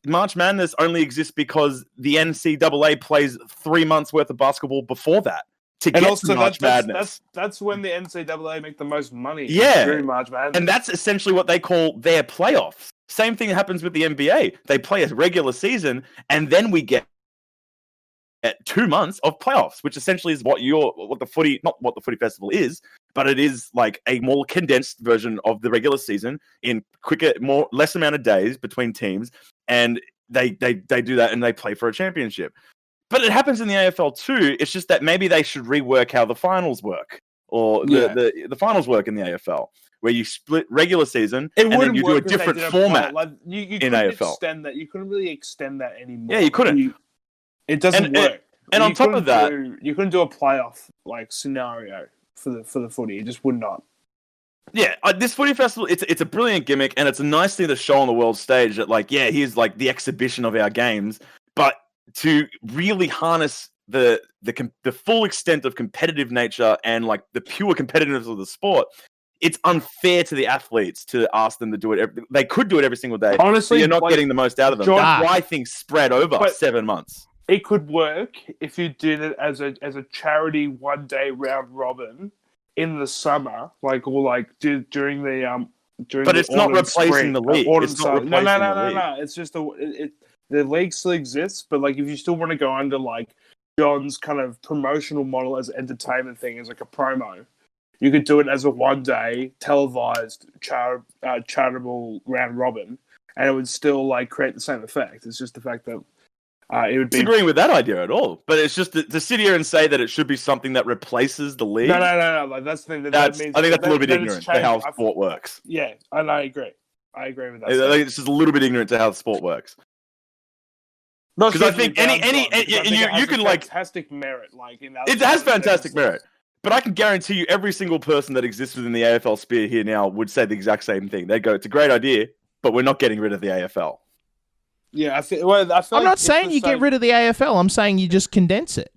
March Madness only exists because the NCAA plays 3 months worth of basketball before that. To get to March Madness. That's when the NCAA make the most money during March Madness. And that's essentially what they call their playoffs. Same thing happens with the NBA. They play a regular season, and then we get 2 months of playoffs, which essentially is not what the footy festival is, but it is like a more condensed version of the regular season in quicker, less amount of days between teams, and they do that and they play for a championship. But it happens in the AFL too. It's just that maybe they should rework how the finals work, or the finals work in the AFL, where you split regular season and then you do a different format you in AFL. Extend that. You couldn't really extend that anymore. Yeah, you couldn't. It doesn't work. And on top of that, you couldn't do a playoff like scenario for the footy. It just would not. Yeah, this footy festival, it's a brilliant gimmick, and it's a nice thing to show on the world stage that, like, yeah, here's like the exhibition of our games, but to really harness the full extent of competitive nature and like the pure competitiveness of the sport, it's unfair to the athletes to ask them to do it. They could do it every single day. Honestly, you're not getting the most out of them. That's why things spread over 7 months. It could work if you did it as a charity 1 day round robin in the summer, during the But it's not replacing the league. It's not replacing the league. No. It's just the league still exists, but like if you still want to go under like John's kind of promotional model as an entertainment thing, as like a promo, you could do it as a 1 day televised charitable round robin, and it would still like create the same effect. It's just the fact that it would be disagreeing with that idea at all. But it's just to sit here and say that it should be something that replaces the league. No. Like that's the thing. That means I think that's a little bit ignorant to how sport works. Yeah, and I agree. I agree with that. I think it's just a little bit ignorant to how the sport works. Because I think you can like fantastic merit, like in that. It has fantastic merit, but I can guarantee you every single person that exists within the AFL sphere here now would say the exact same thing. They'd go, "It's a great idea, but we're not getting rid of the AFL." Yeah, I feel I'm like not saying you get rid of the AFL. I'm saying you just condense it.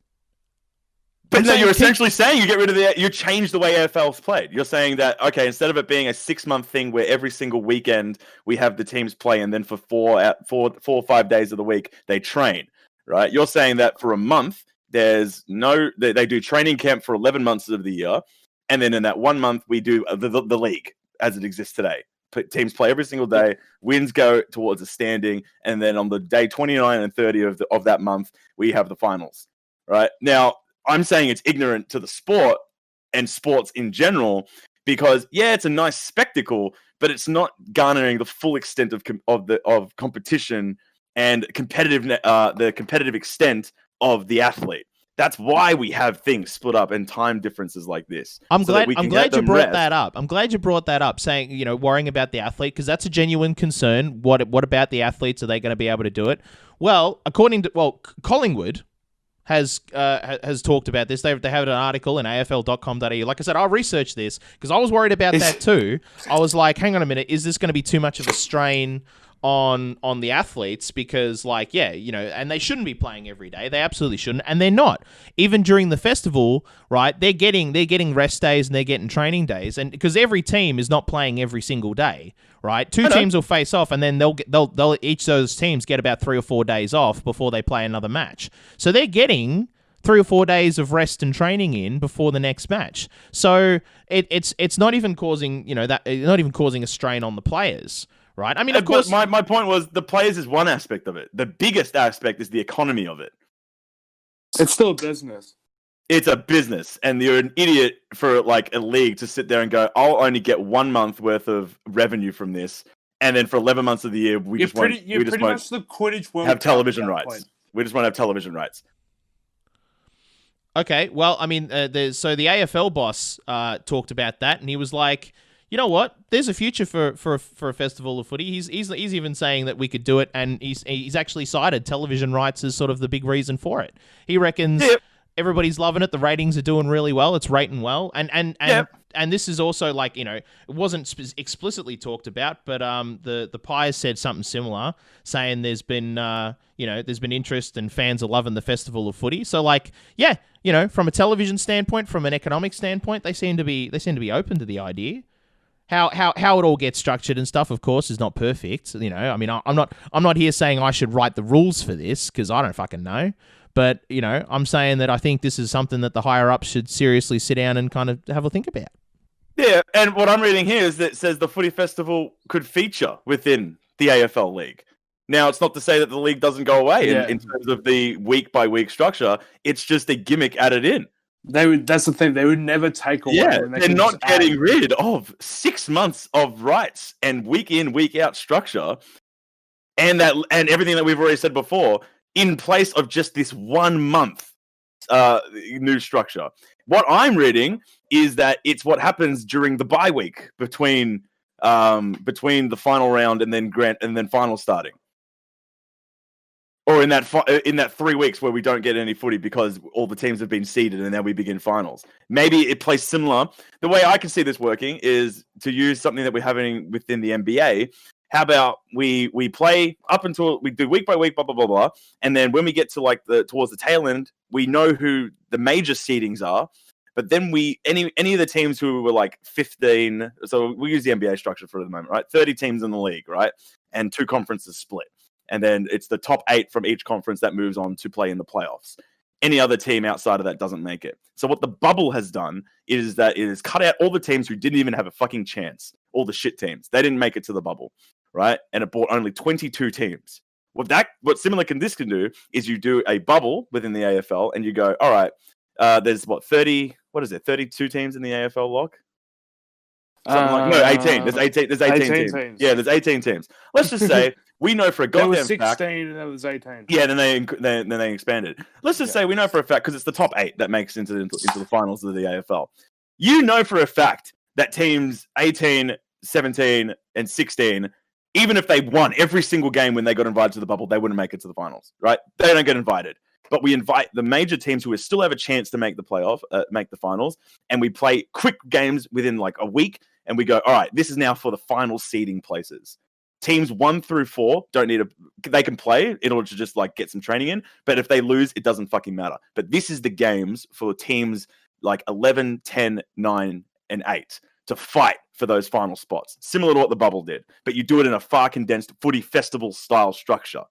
But no, you're essentially saying you get rid of you change the way AFL's played. You're saying that, okay, instead of it being a 6-month thing where every single weekend we have the teams play and then for 4 or 5 days of the week they train, right? You're saying that for a month, they do training camp for 11 months of the year. And then in that 1 month, we do the league as it exists today. Teams play every single day, wins go towards a standing. And then on the day 29 and 30 of that month, we have the finals, right? Now, I'm saying it's ignorant to the sport and sports in general because, yeah, it's a nice spectacle, but it's not garnering the full extent of competition and the competitive extent of the athlete. That's why we have things split up and time differences like this. I'm glad you brought that up. I'm glad you brought that up, saying, worrying about the athlete, because that's a genuine concern. What about the athletes? Are they going to be able to do it? Well, Collingwood has talked about this. They have an article in afl.com.au. Like I said, I'll research this because I was worried about that too. I was like, hang on a minute, is this going to be too much of a strain on the athletes? Because and they shouldn't be playing every day. They absolutely shouldn't, and they're not. Even during the festival, right? They're getting rest days and they're getting training days, and because every team is not playing every single day, right? Two teams will face off, and then they'll each of those teams get about 3 or 4 days off before they play another match. So they're getting 3 or 4 days of rest and training in before the next match. So it's not even causing a strain on the players. Right. I mean, of course, my point was the players is one aspect of it. The biggest aspect is the economy of it. It's still a business. It's a business, and you're an idiot for like a league to sit there and go, "I'll only get 1 month worth of revenue from this," and then for 11 months of the year, we just won't have television rights. We just won't have television rights. Okay, well, I mean, so the AFL boss talked about that, and he was like, you know what? There's a future for a festival of footy. He's even saying that we could do it, and he's actually cited television rights as sort of the big reason for it. He reckons everybody's loving it. The ratings are doing really well. It's rating well, and this is also like it wasn't explicitly talked about, but the Pies said something similar, saying there's been interest and fans are loving the festival of footy. So from a television standpoint, from an economic standpoint, they seem to be open to the idea. How it all gets structured and stuff, of course, is not perfect. I mean, I'm not here saying I should write the rules for this because I don't fucking know. But I'm saying that I think this is something that the higher ups should seriously sit down and kind of have a think about. Yeah, and what I'm reading here is that it says the footy festival could feature within the AFL league. Now, it's not to say that the league doesn't go away in terms of the week by week structure. It's just a gimmick added in. That's the thing. They would never take away. Yeah, when they they're can not just getting add. rid of 6 months of rights and week in, week out structure, and everything that we've already said before, in place of just this 1 month new structure. What I'm reading is that it's what happens during the bye week between the final round and then final starting. Or in that 3 weeks where we don't get any footy because all the teams have been seeded and now we begin finals. Maybe it plays similar. The way I can see this working is to use something that we're having within the NBA. How about we play up until we do week by week, blah blah blah blah, and then when we get to towards the tail end, we know who the major seedings are. But then any of the teams who were like 15, so we use the NBA structure for the moment, right? 30 teams in the league, right? And 2 conferences split. And then it's the top 8 from each conference that moves on to play in the playoffs. Any other team outside of that doesn't make it. So what the bubble has done is that it has cut out all the teams who didn't even have a fucking chance. All the shit teams. They didn't make it to the bubble, right? And it brought only 22 teams. What similar this can do is you do a bubble within the AFL and you go, all right, there's 32 teams in the AFL, Loch? No, 18. There's 18 teams. Yeah, there's 18 teams. Let's just say we know for a goddamn there was 16 fact. and there was 18. Yeah, then they expanded. Let's just say we know for a fact because it's the top 8 that makes into the finals of the AFL. You know for a fact that teams 18, 17, and 16, even if they won every single game when they got invited to the bubble, they wouldn't make it to the finals, right? They don't get invited. But we invite the major teams who still have a chance to make the make the finals, and we play quick games within like a week, and we go, all right, this is now for the final seeding places. Teams 1 through 4 don't need they can play in order to just like get some training in, but if they lose, it doesn't fucking matter. But this is the games for teams like 11, 10, 9, and 8 to fight for those final spots, similar to what the bubble did. But you do it in a far condensed footy festival style structure,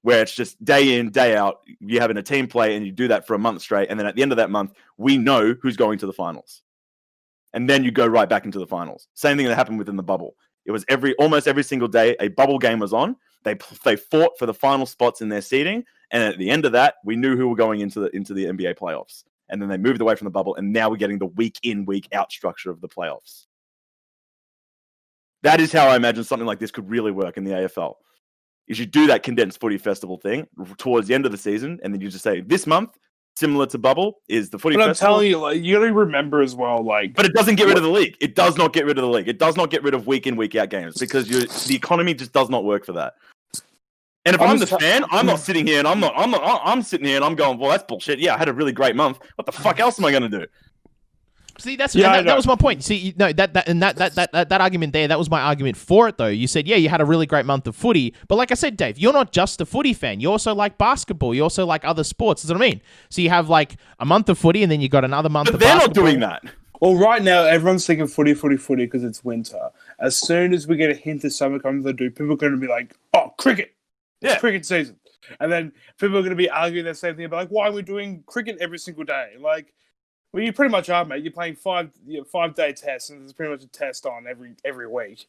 where it's just day in, day out, you're having a team play, and you do that for a month straight, and then at the end of that month, we know who's going to the finals. And then you go right back into the finals. Same thing that happened within the bubble. It was almost every single day a bubble game was on. They fought for the final spots in their seeding, and at the end of that, we knew who were going into the NBA playoffs. And then they moved away from the bubble, and now we're getting the week in, week out structure of the playoffs. That is how I imagine something like this could really work in the AFL. Is you do that condensed footy festival thing towards the end of the season, and then you just say, this month, similar to bubble, is the footy festival. I'm telling you, like, you got to remember as well, like... But it doesn't get rid of the league. It does not get rid of the league. It does not get rid of week in, week out games, because the economy just does not work for that. And if I'm the fan, I'm not sitting here and I'm sitting here and I'm going, well, that's bullshit. Yeah, I had a really great month. What the fuck else am I going to do? See, that was my point. See, no, that argument there, that was my argument for it, though. You said, yeah, you had a really great month of footy, but like I said, Dave, you're not just a footy fan. You also like basketball. You also like other sports. That's what I mean. So you have like a month of footy, and then you got another month of basketball. They're not doing that. Well, right now, everyone's thinking footy because it's winter. As soon as we get a hint of summer coming to do, people are going to be like, oh, cricket. It's cricket season. And then people are going to be arguing the same thing about, like, why are we doing cricket every single day? Like, well, you pretty much are, mate. You're playing 5-day tests, and there's pretty much a test on every week.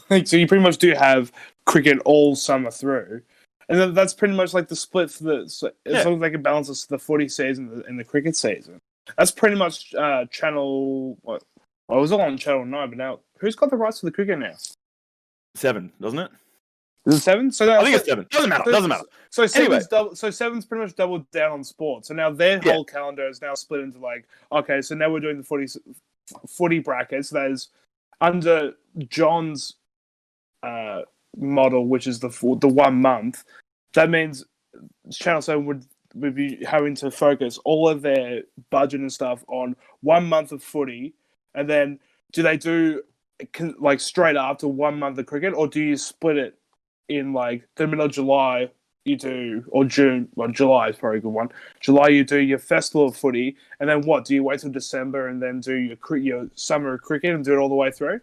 Like, so you pretty much do have cricket all summer through, and then that's pretty much like the split for as long as they can balance the footy season and the cricket season. That's pretty much channel. What? Well, it was all on Channel 9, but now who's got the rights to the cricket now? 7, doesn't it? Is it 7? So I think it's 7. Doesn't matter. So seven's pretty much doubled down on sport. So now their whole calendar is now split into like, okay, so now we're doing the footy brackets. That is under John's model, which is the 1 month. That means Channel 7 would be having to focus all of their budget and stuff on 1 month of footy, and then do they do like straight after 1 month of cricket, or do you split it in like the middle of July you do, or June? Well, July is probably a good one. July you do your festival of footy, and then what? Do you wait till December and then do your summer of cricket and do it all the way through?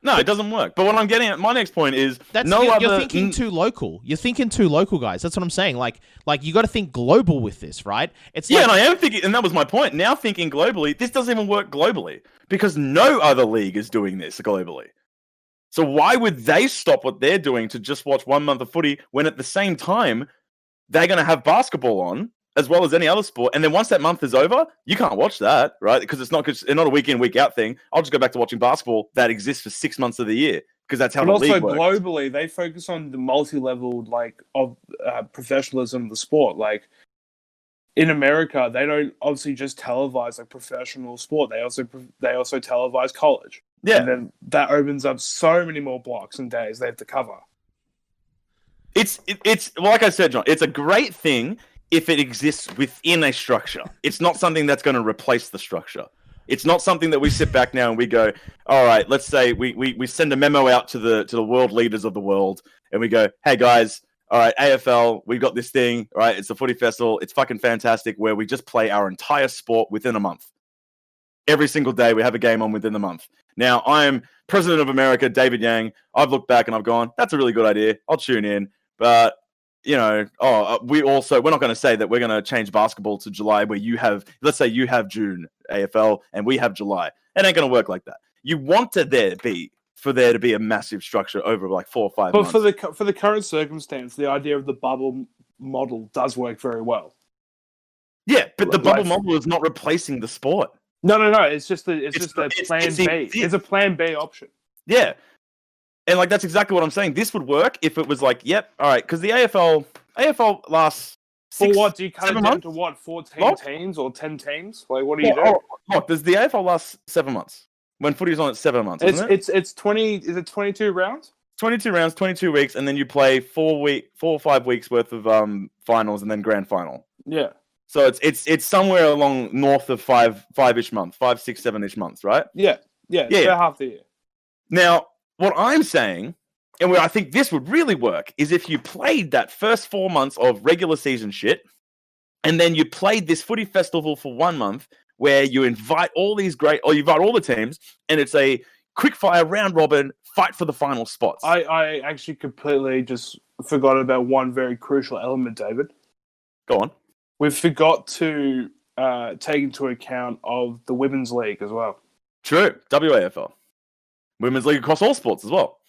No, it doesn't work. But what I'm getting at, my next point is, you're thinking too local. You're thinking too local, guys. That's what I'm saying. Like you got to think global with this, right? And I am thinking, and that was my point. Now thinking globally, this doesn't even work globally because no other league is doing this globally. So why would they stop what they're doing to just watch 1 month of footy when at the same time they're going to have basketball on as well as any other sport. And then once that month is over, you can't watch that, right? Because it's not a week in, week out thing. I'll just go back to watching basketball that exists for 6 months of the year because that's how But the also league works. globally, they focus on the multi-level of professionalism of the sport. Like in America, they don't obviously just televise like professional sport. They also televise college. Yeah, and then that opens up so many more blocks and days they have to cover. it's like I said, John. It's a great thing if it exists within a structure. It's not something that's going to replace the structure. It's not something that we sit back now and we go, all right, let's say we send a memo out to the world leaders of the world and we go, hey guys, all right, AFL, we've got this thing, all right, it's the footy festival. It's fucking fantastic where we just play our entire sport within a month. Every single day we have a game on within the month. Now, I am President of America, David Yang. I've looked back and I've gone, that's a really good idea. I'll tune in. But we're not going to say that we're going to change basketball to July where let's say you have June AFL and we have July. It ain't going to work like that. You want there to be a massive structure over like 4 or 5 months. But for the current circumstance, the idea of the bubble model does work very well. Yeah, but the bubble model is not replacing the sport. No. It's just a plan B. It's a plan B option. Yeah. And like that's exactly what I'm saying. This would work if it was like, yep, all right, because the AFL lasts. For what do you cut it down months? to? What 14 teams or 10 teams? Like what do you do? Look, does the AFL last 7 months? When footy's on, it's 7 months. Isn't it? It's 20. Is it 22 rounds? 22 rounds, 22 weeks, and then you play 4 or 5 weeks worth of finals and then grand final. Yeah. So it's somewhere along north of 5-ish months, 5, 6, 7-ish months, right? Yeah. About half the year. Now, what I'm saying, and where I think this would really work, is if you played that first 4 months of regular season shit, and then you played this footy festival for 1 month, where you invite all the teams, and it's a quick fire round robin fight for the final spots. I actually completely just forgot about one very crucial element, David. Go on. We forgot to take into account of the women's league as well. True. WAFL. Women's league across all sports as well.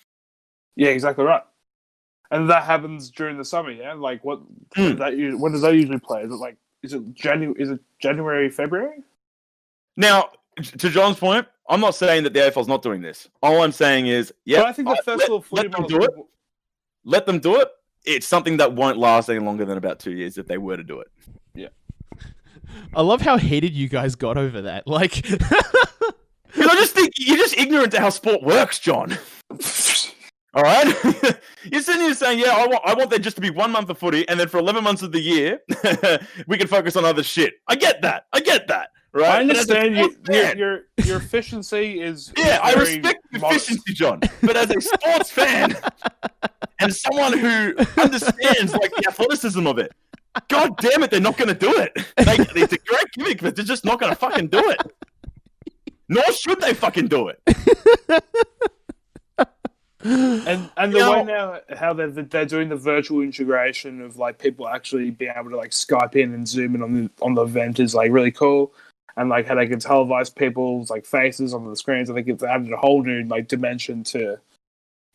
Yeah, exactly right. And that happens during the summer, yeah? Like, when does that usually play? Is it January, February? Now, to John's point, I'm not saying that the AFL's not doing this. All I'm saying is, but I think the festival of footy let them do it. It's something that won't last any longer than about 2 years if they were to do it. Yeah. I love how heated you guys got over that. Like, because I just think you're just ignorant to how sport works, John. All right, you're sitting here saying, "Yeah, I want there just to be 1 month of footy, and then for 11 months of the year, we can focus on other shit." I get that. Right? I understand your efficiency is. Yeah, I respect efficiency, John. But as a sports fan and someone who understands like the athleticism of it, God damn it, they're not going to do it. It's a great gimmick, but they're just not going to fucking do it. Nor should they fucking do it. And the way now how they're doing the virtual integration of like people actually being able to like Skype in and zoom in on the event is like really cool, and like how they can televise people's like faces on the screens. I think it's added a whole new like dimension to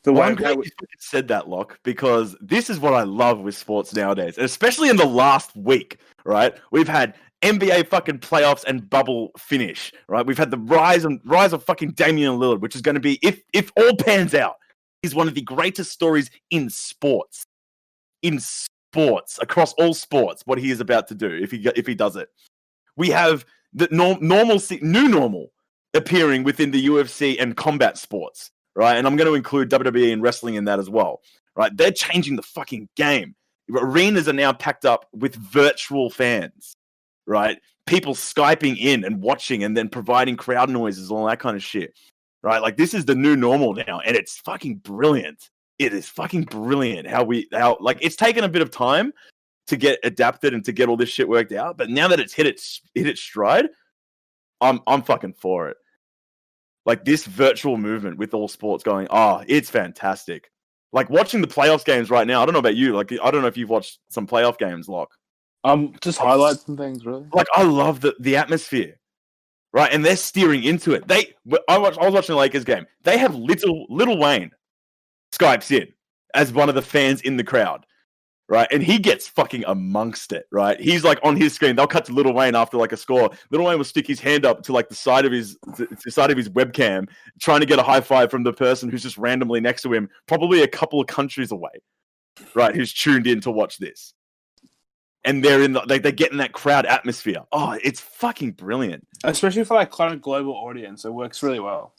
the way. I'm glad you said that, Locke, because this is what I love with sports nowadays, especially in the last week. Right, we've had NBA fucking playoffs and bubble finish. Right, we've had the rise of fucking Damian Lillard, which is going to be if all pans out. Is one of the greatest stories in sports. In sports, across all sports, what he is about to do if he does it. We have the new normal appearing within the UFC and combat sports, right? And I'm going to include WWE and wrestling in that as well, right? They're changing the fucking game. Arenas are now packed up with virtual fans, right? People Skyping in and watching and then providing crowd noises, all that kind of shit. Right, like this is the new normal now, and it's fucking brilliant. It is fucking brilliant how like it's taken a bit of time to get adapted and to get all this shit worked out. But now that it's hit its stride, I'm fucking for it. Like this virtual movement with all sports going, it's fantastic. Like watching the playoffs games right now. I don't know about you. Like I don't know if you've watched some playoff games, Locke. Just highlights and things, really. Like I love the atmosphere. Right, and they're steering into it. I was watching the Lakers game. They have Little Wayne Skypes in as one of the fans in the crowd. right? And he gets fucking amongst it, right? He's like on his screen. They'll cut to Lil Wayne after like a score. Lil Wayne will stick his hand up to like the side of his webcam, trying to get a high five from the person who's just randomly next to him, probably a couple of countries away, right? Who's tuned in to watch this. And they're they're getting that crowd atmosphere. Oh, it's fucking brilliant. Especially for like kind of global audience, it works really well.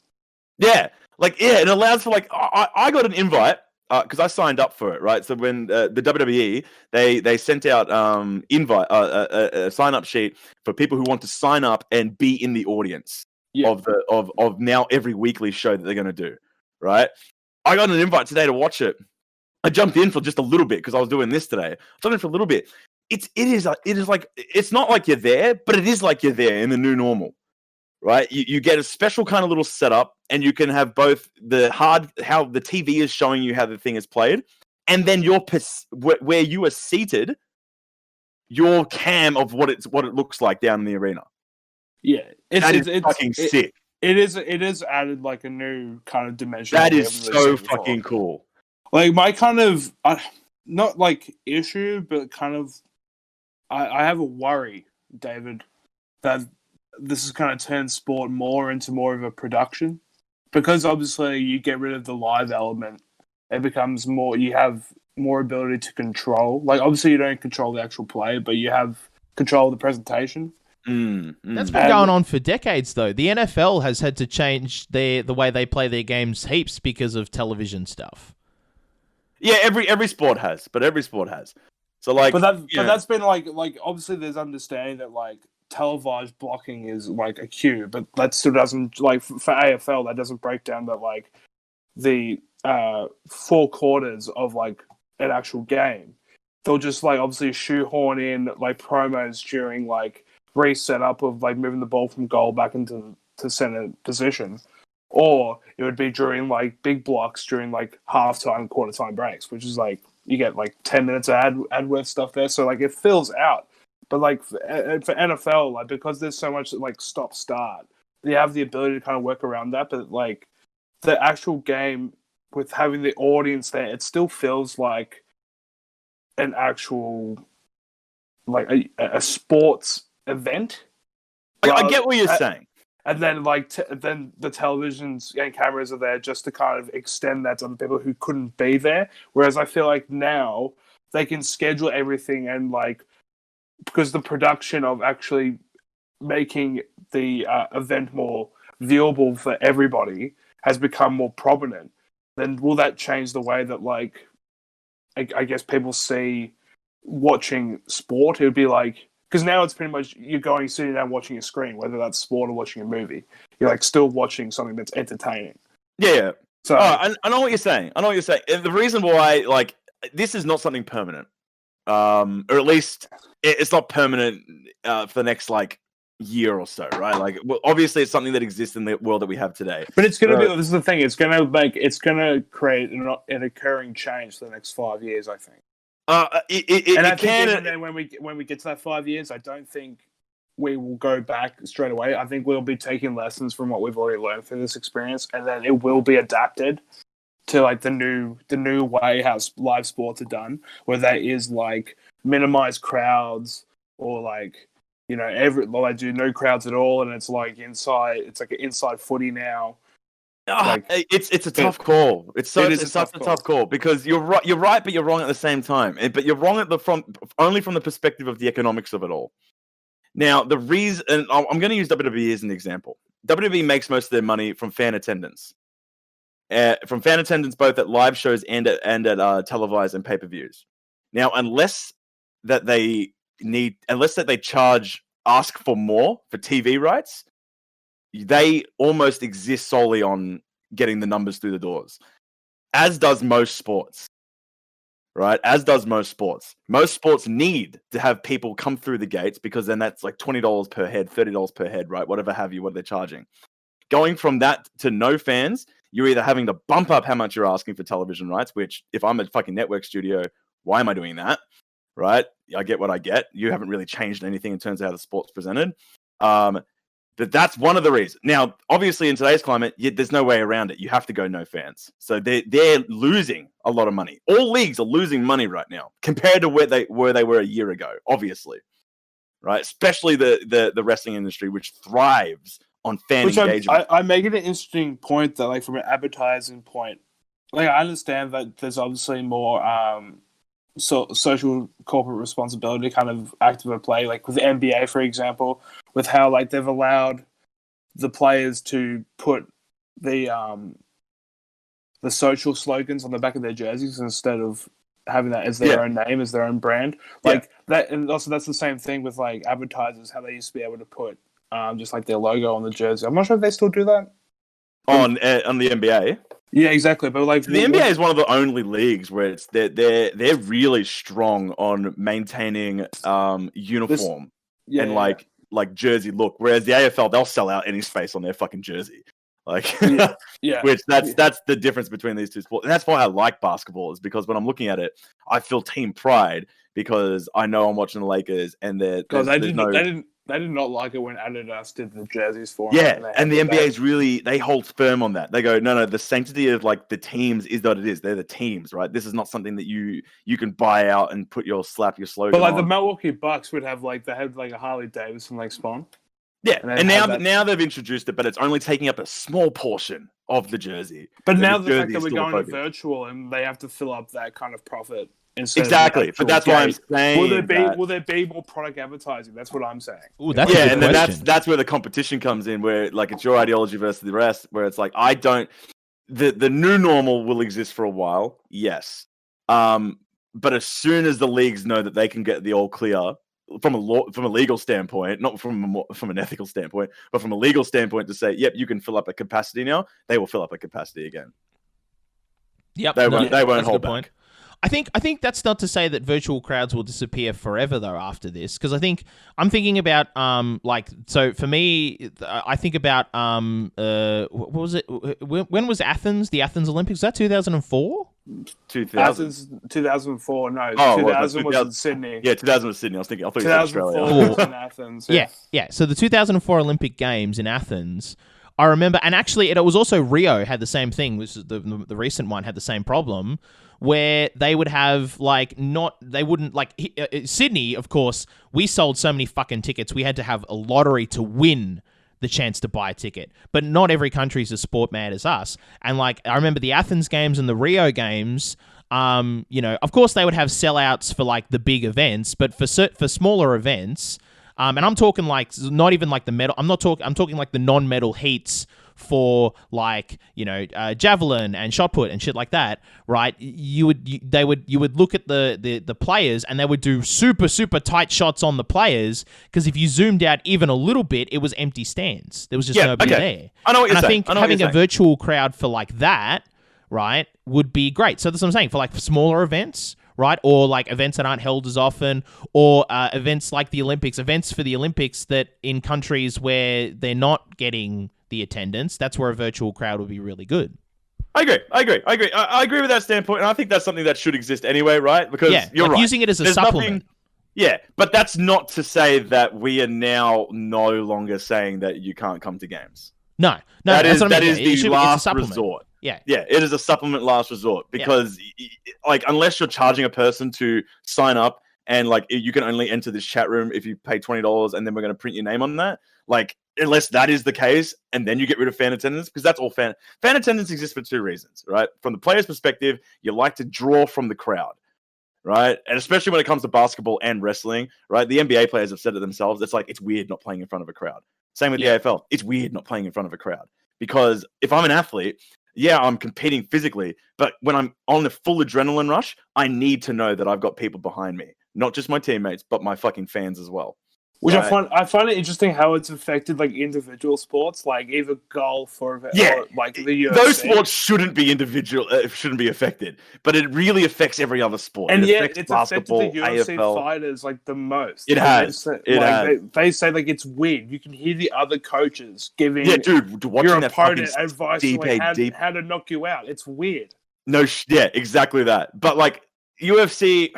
Yeah, it allows for like I got an invite because I signed up for it, right? So when the WWE they sent out a sign up sheet for people who want to sign up and be in the audience of now every weekly show that they're going to do, right? I got an invite today to watch it. I jumped in for just a little bit because I was doing this today. I jumped in for a little bit. It is like it's not like you're there, but it is like you're there in the new normal, right? You get a special kind of little setup, and you can have both how the TV is showing you how the thing is played, and then where you are seated, your cam of what it looks like down in the arena. Yeah, it's fucking sick. It is added like a new kind of dimension. That is so fucking cool. Like my kind of not like issue, but kind of. I have a worry, David, that this is kind of turned sport more into more of a production. Because obviously you get rid of the live element, it becomes more, you have more ability to control. Like, obviously you don't control the actual play, but you have control of the presentation. That's been going on for decades, though. The NFL has had to change the way they play their games heaps because of television stuff. Yeah, every sport has, So like, but that's been like obviously there's understanding that like televised blocking is like a cue, but that still doesn't like for AFL that doesn't break down that like the 4 quarters of like an actual game. They'll just like obviously shoehorn in like promos during like reset up of like moving the ball from goal back into center position, or it would be during like big blocks during like halftime, quarter time breaks, which is like. You get like 10 minutes of ad worth stuff there, so like it fills out. But like for NFL, like because there's so much like stop start, you have the ability to kind of work around that. But like the actual game with having the audience there, it still feels like an actual like a sports event. I get what you're saying. And then, then the televisions and cameras are there just to kind of extend that to other people who couldn't be there. Whereas I feel like now they can schedule everything and like because the production of actually making the event more viewable for everybody has become more prominent. Then will that change the way that like I guess people see watching sport? It would be like. Because now it's pretty much you're sitting down watching a screen, whether that's sport or watching a movie. You're like still watching something that's entertaining. Yeah. So I know what you're saying. And the reason why like this is not something permanent, or at least it's not permanent for the next like year or so, right? Like well, obviously it's something that exists in the world that we have today. But it's going to be. This is the thing. It's going to create an occurring change for the next 5 years. I think. Then when we get to that 5 years, I don't think we will go back straight away. I think we'll be taking lessons from what we've already learned through this experience, and then it will be adapted to like the new way how live sports are done, where there is like minimized crowds or like they do no crowds at all, and it's like inside. It's like an inside footy now. Like, it's a tough call. It's such a tough call because you're right, but you're wrong at the same time. But you're wrong only from the perspective of the economics of it all. Now, the reason, and I'm going to use WWE as an example. WWE makes most of their money from fan attendance, both at live shows and at televised and pay-per-views. Now, unless that they ask for more for TV rights. They almost exist solely on getting the numbers through the doors, as does most sports, right? Most sports need to have people come through the gates because then that's like $20 per head, $30 per head, right? Whatever have you, what they're charging. Going from that to no fans, you're either having to bump up how much you're asking for television rights, which if I'm a fucking network studio, why am I doing that, right? I get what I get. You haven't really changed anything in terms of how the sport's presented. But that's one of the reasons. Now, obviously, in today's climate, there's no way around it. You have to go no fans. So they're losing a lot of money. All leagues are losing money right now compared to where they were a year ago. Obviously, right? Especially the wrestling industry, which thrives on fan engagement. I make it an interesting point that, like, from an advertising point, like, I understand that there's obviously more social corporate responsibility kind of active at play, like with the NBA, for example, with how, like, they've allowed the players to put the social slogans on the back of their jerseys instead of having that as their own name, as their own brand. Like that, and also that's the same thing with, like, advertisers, how they used to be able to put just like their logo on the jersey. I'm not sure if they still do that on the NBA. Yeah, exactly. But, like, the NBA is one of the only leagues where they're really strong on maintaining uniform and like jersey look. Whereas the AFL, they'll sell out any space on their fucking jersey. Like, which that's the difference between these two sports, and that's why I like basketball. Is because when I'm looking at it, I feel team pride because I know I'm watching the Lakers, and they did not like it when Adidas did the jerseys for them. Yeah, and the NBA's really, they hold firm on that. They go, no, the sanctity of, like, the teams is what it is. They're the teams, right? This is not something that you can buy out and slap your slogan on. But, like, the Milwaukee Bucks would have, like, they had, like, a Harley Davidson, like, spawn. Yeah, and now they've introduced it, but it's only taking up a small portion of the jersey. But now the fact that we're going to virtual and they have to fill up that kind of profit. Exactly, but that's why I'm saying. Will there be more product advertising? That's what I'm saying. Ooh, that's a good then question. that's where the competition comes in, where, like, it's your ideology versus the rest. Where it's like, I don't. The new normal will exist for a while, yes. But as soon as the leagues know that they can get the all clear from a legal standpoint, not from an ethical standpoint, but from a legal standpoint, to say, yep, you can fill up a capacity now, they will fill up a capacity again. Yep, they won't hold back. Point. I think that's not to say that virtual crowds will disappear forever, though, after this, because I'm thinking about so for me, I think about what was it? When was Athens? The Athens Olympics? Was that 2004? 2004. No, 2000 was in Sydney. Yeah, 2000 was Sydney. I thought you said Australia. Was in Athens. Yeah. So the 2004 Olympic Games in Athens, I remember, and actually it was also Rio had the same thing. Which is the recent one had the same problem, where they would have Sydney, of course, we sold so many fucking tickets, we had to have a lottery to win the chance to buy a ticket. But not every country is as sport mad as us. And, like, I remember the Athens Games and the Rio Games, of course they would have sellouts for, like, the big events, but for smaller events, and I'm talking, like, not even like the medal, I'm talking like the non-medal heats for, like, javelin and shot put and shit like that, right? You would look at the players, and they would do super, super tight shots on the players, because if you zoomed out even a little bit, it was empty stands. There was just nobody there. I know what you're saying. I think having a virtual crowd for, like, that, right, would be great. So that's what I'm saying, for, like, smaller events, right? Or, like, events that aren't held as often, or events like the Olympics, events for the Olympics that in countries where they're not getting the attendance, that's where a virtual crowd would be really good. I agree. I agree with that standpoint, and I think that's something that should exist anyway, right? Because you're right. Using it as a supplement. But that's not to say that we are now no longer saying that you can't come to games. No, that is the last resort. Yeah, it is a supplement last resort, because like, unless you're charging a person to sign up, and, like, you can only enter this chat room if you pay $20, and then we're going to print your name on that. Like, unless that is the case, and then you get rid of fan attendance, because that's all fan attendance exists for two reasons, right? From the player's perspective, you like to draw from the crowd, right? And especially when it comes to basketball and wrestling, right? The NBA players have said it themselves. It's like, it's weird not playing in front of a crowd. Same with the AFL. It's weird not playing in front of a crowd, because if I'm an athlete, I'm competing physically, but when I'm on a full adrenaline rush, I need to know that I've got people behind me, not just my teammates, but my fucking fans as well. Which I find it interesting how it's affected, like, individual sports, like either golf or like the UFC. Those sports shouldn't be shouldn't be affected, but it really affects every other sport. And it's basketball, affected the UFC AFL fighters, like, the most. It has. They say, like, it's weird. You can hear the other coaches giving watching your opponent advice on how to knock you out. It's weird. No, exactly that. But, like, UFC.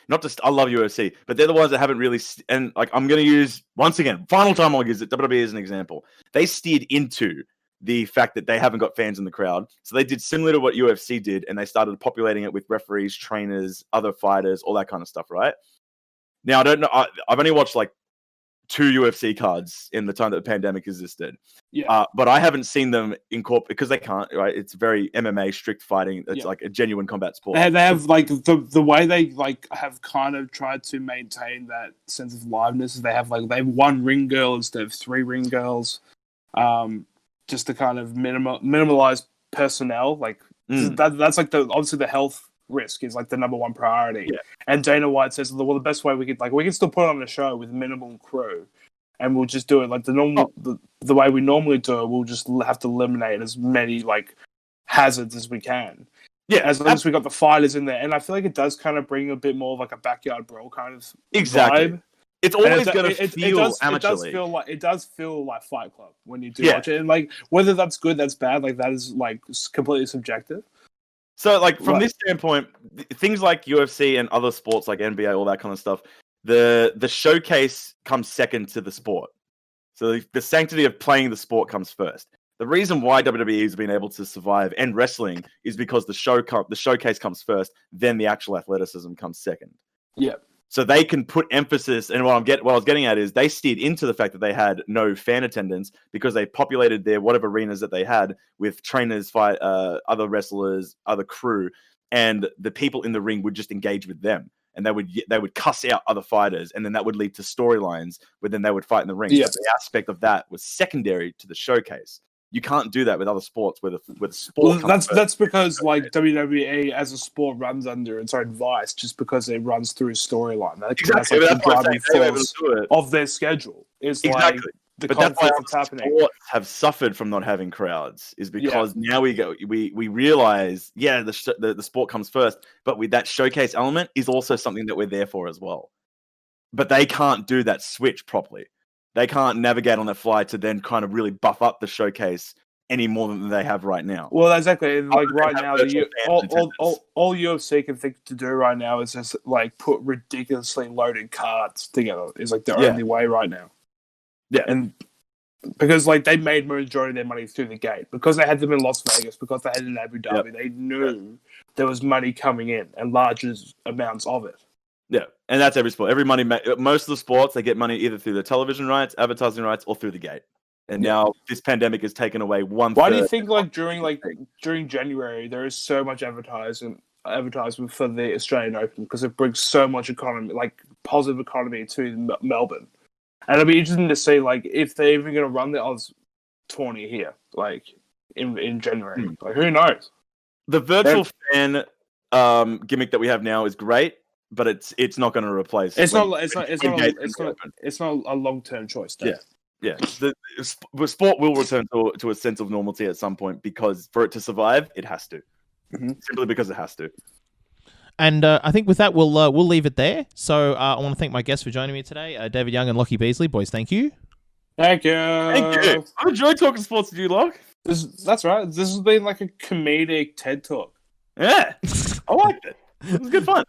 not just I love UFC, but they're the ones that haven't really. And like I'm going to use once again, final time I'll use it. WWE as an example. They steered into the fact that they haven't got fans in the crowd, so they did similar to what UFC did, and they started populating it with referees, trainers, other fighters, all that kind of stuff. Right now, I don't know. I've only watched like 2 UFC cards in the time that the pandemic existed. Yeah. But I haven't seen them incorporate because they can't, right? It's very MMA strict fighting. It's like a genuine combat sport. They have like the way they like have kind of tried to maintain that sense of liveness is they have 1 ring girl instead of 3 ring girls, just to kind of minimalize personnel. Like that's like obviously the health risk is like the number 1 priority. Yeah. And Dana White says, well, the best way we can still put on a show with minimal crew, and we'll just do it like the normal the way we normally do it. We'll just have to eliminate as many like hazards as we can. Yeah, as long as we got the fighters in there, and I feel like it does kind of bring a bit more of like a backyard brawl kind of vibe. It's always going to feel amateur. It does feel like Fight Club when you do watch it, and like whether that's good, that's bad, like that is like completely subjective. So, like from this standpoint, things like UFC and other sports like NBA, all that kind of stuff, the showcase comes second to the sport. So the sanctity of playing the sport comes first. The reason why WWE has been able to survive and wrestling is because the showcase comes first, then the actual athleticism comes second. Yeah. So they can put emphasis, and what I was getting at is they steered into the fact that they had no fan attendance because they populated their whatever arenas that they had with trainers, other wrestlers, other crew, and the people in the ring would just engage with them, and they would cuss out other fighters, and then that would lead to storylines where then they would fight in the ring. Yeah. So the aspect of that was secondary to the showcase. You can't do that with other sports where the sport. Well, that's because like WWE as a sport runs under its own vice, just because it runs through storyline. That's like the driving force of their schedule. Is like the conflict that's happening. Sports have suffered from not having crowds is because now we realize the sport comes first, but with that showcase element is also something that we're there for as well. But they can't do that switch properly. They can't navigate on the fly to then kind of really buff up the showcase any more than they have right now. Well, exactly. Like right now, all UFC can think to do right now is just like put ridiculously loaded cards together. Is like the only way right now. Yeah, and because like they made majority of their money through the gate because they had them in Las Vegas, because they had it in Abu Dhabi. They knew there was money coming in and large amounts of it. Yeah, and that's every sport. Most of the sports, they get money either through the television rights, advertising rights, or through the gate. And now this pandemic has taken away 1/3. Why do you think like during January there is so much advertisement for the Australian Open, because it brings so much positive economy to Melbourne, and it'll be interesting to see like if they're even going to run the Oz tourney here, like in January. Like who knows? The virtual fan gimmick that we have now is great. But it's not going to replace. It's not a long-term choice. Yeah. The sport will return to a sense of normalcy at some point, because for it to survive, it has to. Simply because it has to. And I think with that, we'll leave it there. So I want to thank my guests for joining me today, David Young and Lochie Beazleigh. Boys, thank you. Thank you. I enjoyed talking sports with you, Loch. That's right. This has been like a comedic TED Talk. Yeah, I liked it. It was good fun.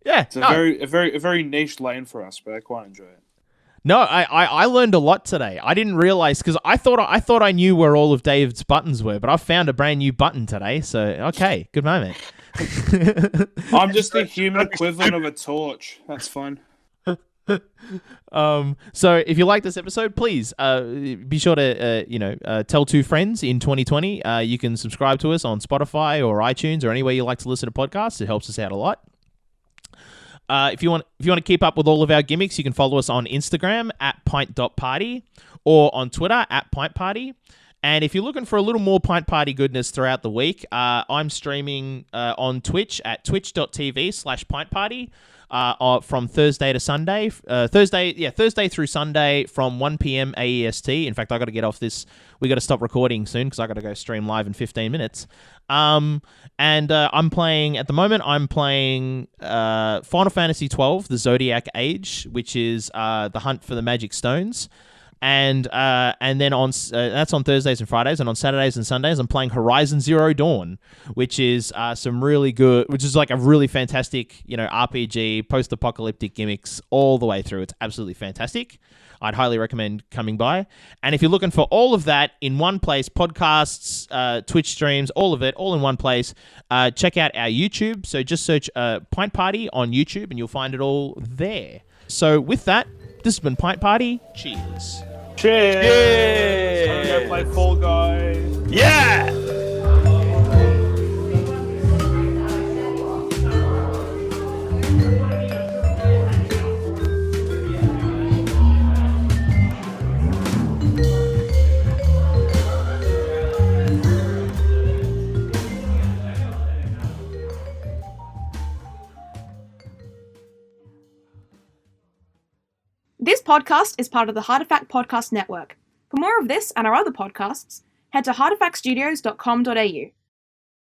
Yeah, it's a very niche lane for us, but I quite enjoy it. No, I learned a lot today. I didn't realize, because I thought I knew where all of David's buttons were, but I found a brand new button today. So okay, good moment. I'm just the human equivalent of a torch. That's fun. So if you like this episode, please be sure to tell 2 friends in 2020. You can subscribe to us on Spotify or iTunes or anywhere you like to listen to podcasts. It helps us out a lot. If you want to keep up with all of our gimmicks, you can follow us on Instagram at pint.party or on Twitter at Pint Party. And if you're looking for a little more Pint Party goodness throughout the week, I'm streaming on Twitch at twitch.tv/Pint Party from Thursday to Sunday. Thursday through Sunday from 1 p.m. AEST. In fact, I got to get off this. We got to stop recording soon because I got to go stream live in 15 minutes. I'm playing Final Fantasy XII, the Zodiac Age, which is the hunt for the magic stones. And then that's on Thursdays and Fridays, and on Saturdays and Sundays I'm playing Horizon Zero Dawn, which is like a really fantastic, RPG, post-apocalyptic gimmicks all the way through. It's absolutely fantastic. I'd highly recommend coming by. And if you're looking for all of that in one place, podcasts, Twitch streams, all of it, all in one place, check out our YouTube. So just search Pint Party on YouTube and you'll find it all there. So with that, this has been Pint Party. Cheers. Cheers! I'm gonna go play Fall Guys. Yeah! This podcast is part of the Hartefact Podcast Network. For more of this and our other podcasts, head to hartefactstudios.com.au.